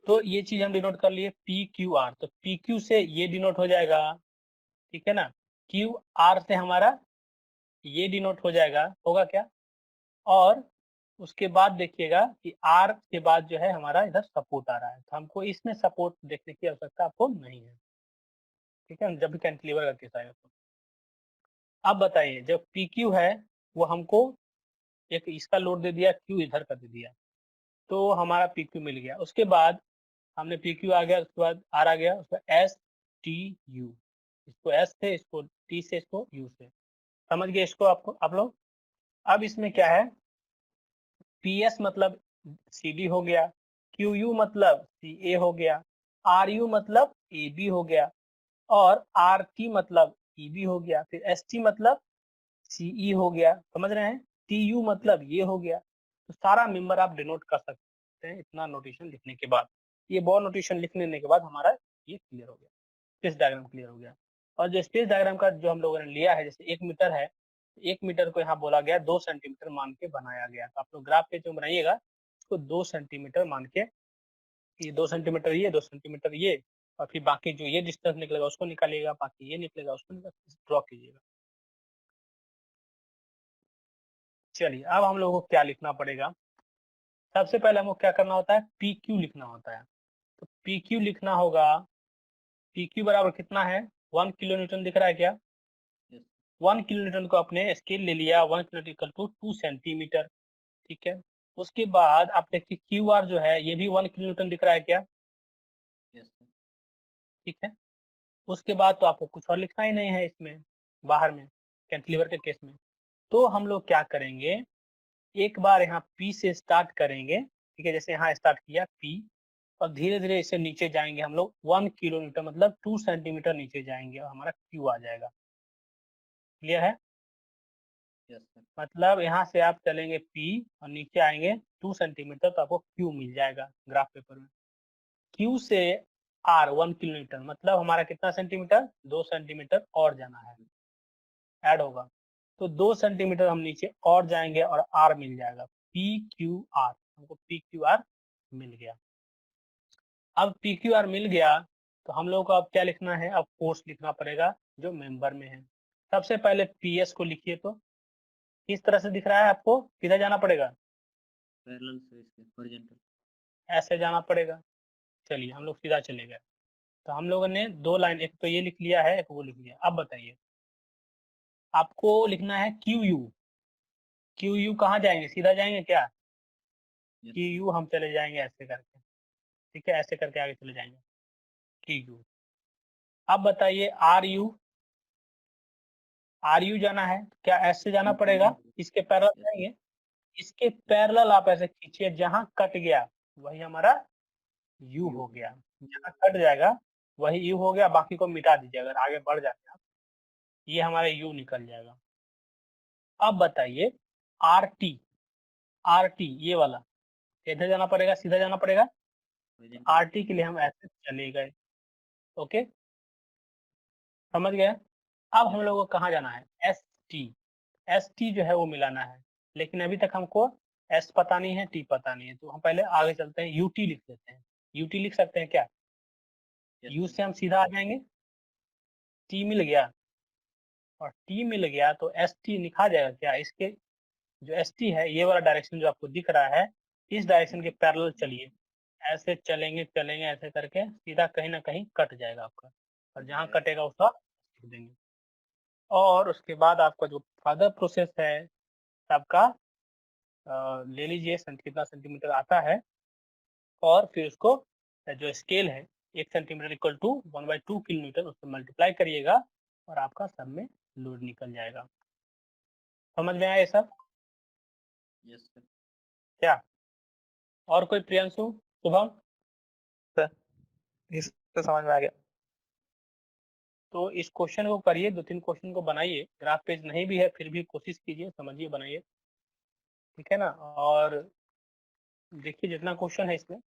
तो ये चीज हम डिनोट कर लिए पी क्यू आर, तो पी क्यू से ये डिनोट हो जाएगा, ठीक है ना। क्यू आर से हमारा ये डिनोट हो जाएगा, होगा क्या? और उसके बाद देखिएगा कि आर के बाद जो है हमारा इधर सपोर्ट आ रहा है, तो हमको इसमें सपोर्ट देखने की आवश्यकता आपको नहीं है, ठीक है, जब भी कैंटिलीवर का केस आएगा तो। अब बताइए, जब पी क्यू है वो हमको एक इसका लोड दे दिया, क्यू इधर का दे दिया, तो हमारा पी क्यू मिल गया। उसके बाद हमने पी क्यू आ गया, उसके बाद आर आ गया, उसका एस टी यू, इसको एस से, इसको टी से, इसको यू से। समझ गए इसको आपको आप लोग? अब इसमें क्या है, पी एस मतलब सी डी हो गया, क्यू यू मतलब सी ए हो गया, आर यू मतलब ए बी हो गया, और आर टी मतलब ई बी हो गया, फिर एस टी मतलब सी ई हो गया। समझ रहे हैं? टी यू मतलब ये हो गया। तो सारा मेंबर आप डिनोट कर सकते हैं इतना नोटेशन लिखने के बाद। ये बहुत नोटेशन लिख लेने के बाद हमारा ये क्लियर हो गया, स्पेस डायग्राम क्लियर हो गया। और जो स्पेस डायग्राम का जो हम लोगों ने लिया है, जैसे 1 मीटर है, 1 मीटर को यहाँ बोला गया 2 सेंटीमीटर मान के बनाया गया। तो आप लोग ग्राफ पे जो बनाइएगा उसको 2 सेंटीमीटर मान के, ये 2 सेंटीमीटर ये, 2 सेंटीमीटर ये, और फिर बाकी जो ये डिस्टेंस निकलेगा उसको निकालिएगा, बाकी ये निकलेगा उसको ड्रॉ कीजिएगा। चलिए अब हम लोगों को क्या लिखना पड़ेगा, सबसे पहले हमको क्या करना होता है, पी क्यू लिखना होता है। तो पी क्यू लिखना होगा, पी क्यू बराबर कितना है, 1 किलो न्यूटन दिख रहा है क्या? 1 किलो न्यूटन को आपने स्केल ले लिया, 1 किलो इक्वल टू 2 सेंटीमीटर, ठीक है। उसके बाद आप देखिए क्यू आर जो है ये भी 1 किलो न्यूटन दिख रहा है क्या? ठीक है। उसके बाद तो आपको कुछ और लिखना ही नहीं है इसमें, बाहर में कैंटिलीवर के केस में। तो हम लोग क्या करेंगे, एक बार यहाँ P से स्टार्ट करेंगे, ठीक है, जैसे यहाँ स्टार्ट किया P, और धीरे धीरे इसे नीचे जाएंगे हम लोग 1 किलो न्यूटन मतलब 2 सेंटीमीटर नीचे जाएंगे और हमारा Q आ जाएगा। क्लियर है? मतलब यहाँ से आप चलेंगे P और नीचे आएंगे 2 सेंटीमीटर, तो आपको Q मिल जाएगा ग्राफ पेपर में। Q से आर 1 किलोमीटर, मतलब हमारा कितना सेंटीमीटर, 2 सेंटीमीटर और जाना है, ऐड होगा। तो 2 सेंटीमीटर हम नीचे और जाएंगे और आर मिल जाएगा, पी क्यू आर, हमको पी क्यू आर मिल गया। अब पी क्यू आर मिल गया तो हम लोग को अब क्या लिखना है, अब फोर्स लिखना पड़ेगा जो मेंबर में है। सबसे पहले पी एस को लिखिए, तो किस तरह से दिख रहा है आपको, किधर जाना पड़ेगा, पैरेलल से इसके हॉरिजॉन्टल। ऐसे जाना पड़ेगा। चलिए हम लोग सीधा चले गए। तो हम लोगों ने 2 लाइन, एक तो ये लिख लिया है, एक वो लिख लिया। अब बताइए आपको लिखना है क्यू यू। क्यू यू कहाँ जाएंगे, सीधा जाएंगे क्या, यस क्यू यू हम चले जाएंगे ऐसे करके, ठीक है, ऐसे करके आगे चले जाएंगे क्यू यू। अब बताइए आर यू, आर यू जाना है, क्या ऐसे जाना पड़ेगा, इसके पैरेलल यस जाएंगे, इसके पैरेलल आप ऐसे खींचिए, जहां कट गया वही हमारा यू हो गया, जहां कट जाएगा वही यू हो गया, बाकी को मिटा दीजिए, अगर आगे बढ़ जाते हैं ये हमारा यू निकल जाएगा। अब बताइए आर टी, आर टी ये वाला इधर जाना पड़ेगा, सीधा जाना पड़ेगा, हॉरिजॉन्टल। आर टी के लिए हम ऐसे चले गए। ओके, समझ गए। अब हम लोग को कहाँ जाना है, एस टी, एस टी जो है वो मिलाना है, लेकिन अभी तक हमको एस पता नहीं है, टी पता नहीं है, तो हम पहले आगे चलते हैं, यू टी लिख देते हैं। यू टी लिख सकते हैं क्या, यस यू सर। से हम सीधा आ जाएंगे, टी मिल गया, और टी मिल गया तो एस टी लिखा जाएगा क्या, इसके जो एस टी है ये वाला डायरेक्शन जो आपको दिख रहा है, इस डायरेक्शन के पैरेलल चलिए, ऐसे चलेंगे चलेंगे ऐसे करके सीधा कहीं ना कहीं कट जाएगा आपका, और जहाँ कटेगा उसका लिख देंगे। और उसके बाद आपका जो फर्दर प्रोसेस है आपका, ले लीजिए कितना सेंटीमीटर आता है, और फिर उसको जो स्केल है 1 सेंटीमीटर इक्वल टू 1/2 किलोमीटर, उससे मल्टीप्लाई करिएगा और आपका सब में लोड निकल जाएगा। समझ में आया ये सब यस सर। क्या, और कोई प्रियांशु, शुभम, इस तो समझ में आ गया। तो इस क्वेश्चन को करिए, 2-3 क्वेश्चन को बनाइए, ग्राफ पेज नहीं भी है फिर भी कोशिश कीजिए, समझिए, बनाइए, ठीक है ना। और देखिए जितना क्वेश्चन है इसमें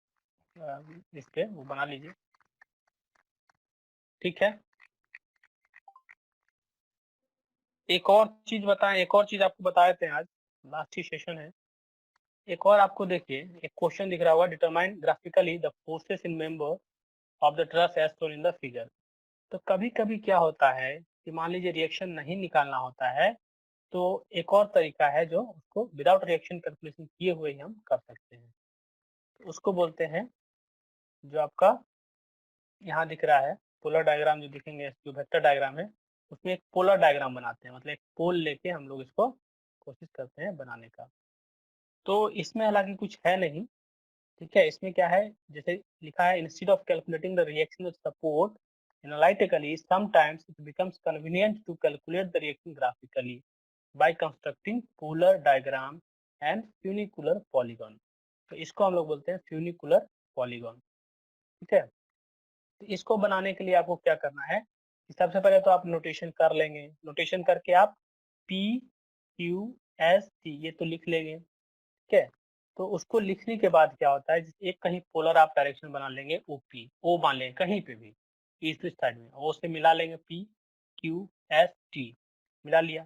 इस पे वो बना लीजिए, ठीक है। एक और चीज बताएं, एक और चीज आपको बता देते हैं, आज लास्ट ही सेशन है। एक और आपको देखिए, एक क्वेश्चन दिख रहा होगा, determine graphically the forces in member of the truss as shown in the figure. तो कभी कभी क्या होता है कि मान लीजिए रिएक्शन नहीं निकालना होता है, तो एक और तरीका है जो उसको विदाउट रिएक्शन कैलकुलेशन किए हुए ही हम कर सकते हैं, तो उसको बोलते हैं, जो आपका यहाँ दिख रहा है पोलर डायग्राम जो दिखेंगे, जो वेक्टर डायग्राम है उसमें एक पोलर डायग्राम बनाते हैं, मतलब एक पोल लेके हम लोग इसको कोशिश करते हैं बनाने का। तो इसमें हालांकि कुछ है नहीं, ठीक है, इसमें क्या है, जैसे लिखा है, instead of calculating the reaction of support analytically sometimes it becomes convenient to calculate the reaction graphically by constructing polar diagram and funicular polygon. तो इसको हम लोग बोलते हैं फ्यूनिकुलर पॉलीगॉन, ठीक है। तो इसको बनाने के लिए आपको क्या करना है कि सबसे पहले तो आप नोटेशन कर लेंगे, नोटेशन करके आप पी क्यू एस टी ये तो लिख लेंगे, ठीक है। तो उसको लिखने के बाद क्या होता है, एक कहीं पोलर आप डायरेक्शन बना लेंगे, ओपी ओ मान लेंगे कहीं पे भी, ईस्ट साइड में ओ से मिला लेंगे, पी क्यू एस टी मिला लिया।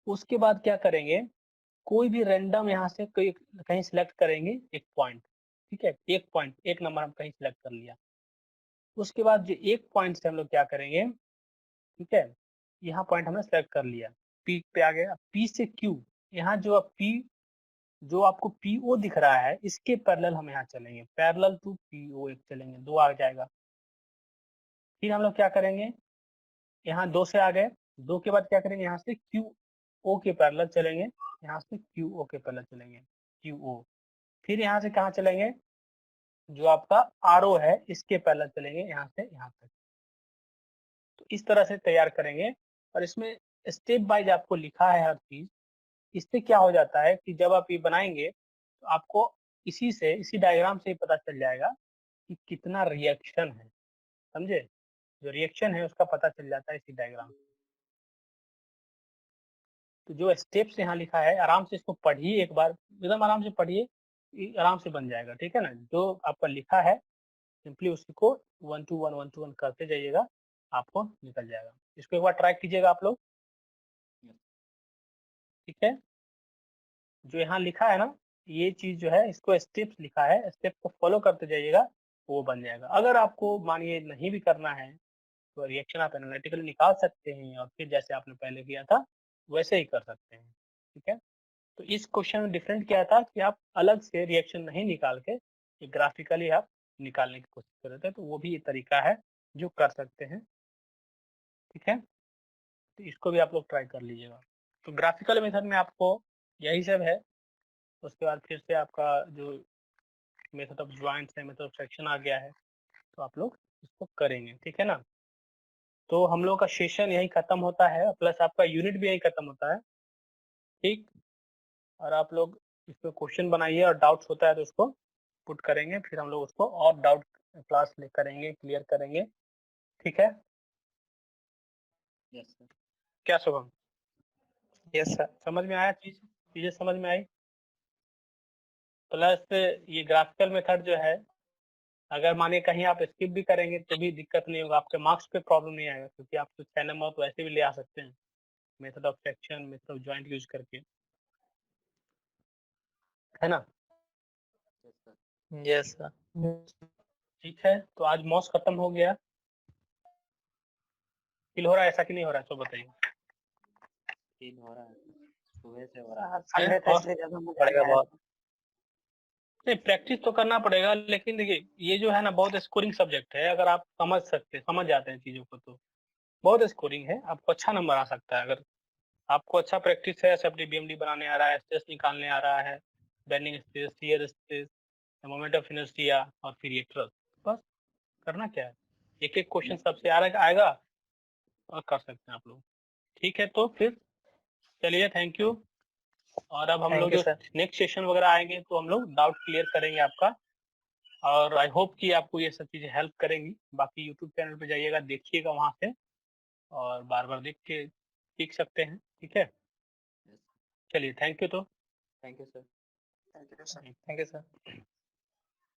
उसके बाद क्या करेंगे, कोई भी रैंडम यहाँ से कोई कहीं सिलेक्ट करेंगे एक पॉइंट, ठीक है, एक पॉइंट, एक नंबर हम कहीं सिलेक्ट कर लिया। उसके बाद जो एक पॉइंट से हम लोग क्या करेंगे, ठीक है, यहाँ पॉइंट हमने सेलेक्ट कर लिया, पी पे आ गया, पी से क्यू, यहाँ जो पी जो आपको पीओ दिख रहा है इसके पैरेलल हम यहाँ चलेंगे, पैरेलल टू पीओ एक चलेंगे, 2 आ जाएगा। फिर हम लोग क्या करेंगे, यहाँ 2 से आ गए, 2 के बाद क्या करेंगे, यहाँ से क्यू ओ के पैरेलल चलेंगे, यहाँ से क्यू ओ के पैरेलल चलेंगे, क्यू ओ। फिर यहाँ से कहाँ चलेंगे, जो आपका आर ओ है इसके पैरेलल चलेंगे, यहाँ से यहाँ तक। तो इस तरह से तैयार करेंगे, और इसमें स्टेप वाइज आपको लिखा है हर चीज। इससे क्या हो जाता है कि जब आप ये बनाएंगे तो आपको इसी डायग्राम से ही पता चल जाएगा कि कितना रिएक्शन है, समझे, जो रिएक्शन है उसका पता चल जाता है इसी डायग्राम से। तो जो स्टेप्स यहाँ लिखा है आराम से इसको पढ़िए, एक बार एकदम आराम से पढ़िए, आराम से बन जाएगा, ठीक है ना। जो आपका लिखा है सिंपली उसी को 1 to 1 करते जाइएगा, आपको निकल जाएगा। इसको एक बार ट्राई कीजिएगा आप लोग, ठीक है। जो यहाँ लिखा है ना, ये चीज जो है, इसको स्टेप्स लिखा है, स्टेप को फॉलो करते जाइएगा, वो बन जाएगा। अगर आपको मानिए नहीं भी करना है तो रिएक्शन आप एनालिटिकली निकाल सकते हैं और फिर जैसे आपने पहले किया था वैसे ही कर सकते हैं, ठीक है। तो इस क्वेश्चन में डिफरेंट क्या था कि आप अलग से रिएक्शन नहीं निकाल के ग्राफिकली आप निकालने की कोशिश कर रहे थे, तो वो भी एक तरीका है जो कर सकते हैं, ठीक है। तो इसको भी आप लोग ट्राई कर लीजिएगा। तो ग्राफिकल मेथड में आपको यही सब है। उसके बाद फिर से आपका जो मेथड ऑफ ज्वाइंट्स है, मेथड ऑफ सेक्शन आ गया है, तो आप लोग इसको करेंगे, ठीक है ना। तो हम लोग का सेशन यही खत्म होता है, प्लस आपका यूनिट भी यही खत्म होता है, ठीक। और आप लोग इस पे क्वेश्चन बनाइए और डाउट्स होता है तो उसको पुट करेंगे, फिर हम लोग उसको और डाउट क्लास में करेंगे, क्लियर करेंगे, ठीक है। Yes sir. क्या शुभम, यस सर। समझ में आया? चीजें समझ में आई? प्लस ये ग्राफिकल मेथड जो है, अगर मानिए कहीं आप स्किप भी करेंगे तो भी दिक्कत नहीं होगा, आपके मार्क्स पे प्रॉब्लम नहीं आएगा, क्योंकि आप तो 6 नंबर तो वैसे भी ले आ सकते हैं method of section, method of joint use करके, है ना। Yes sir. Yes sir. ठीक है, तो आज मॉस खत्म हो गया। फील हो रहा है ऐसा कि नहीं हो रहा है, तो बताइए। फील हो रहा है, सुबह से हो रहा है। संडे था और इसलिए ज्यादा मजा पड़ेगा बहुत। नहीं, प्रैक्टिस तो करना पड़ेगा, लेकिन देखिए ये जो है ना बहुत स्कोरिंग सब्जेक्ट है। अगर आप समझ जाते हैं चीजों को तो बहुत स्कोरिंग है, आपको अच्छा नंबर आ सकता है। अगर आपको अच्छा प्रैक्टिस है, एसएफडी बीएमडी बनाने आ रहा है, स्ट्रेस निकालने आ रहा है, bending stress, shear stress, moment of inertia और फिर ये ट्रस्ट, बस करना क्या है, एक एक क्वेश्चन सबसे आएगा और कर सकते हैं आप लोग, ठीक है। तो फिर चलिए, थैंक यू। और अब हम लोग थैंक यू जो सर। नेक्स्ट सेशन वगैरह आएंगे तो हम लोग डाउट क्लियर करेंगे आपका, और आई होप कि आपको ये सब चीजें हेल्प करेंगी। बाकी यूट्यूब चैनल पे जाइएगा, देखिएगा वहां से, और बार बार देख के सीख सकते हैं, ठीक है। यस। चलिए, थैंक यू। तो thank you sir. Thank you sir. Thank you sir.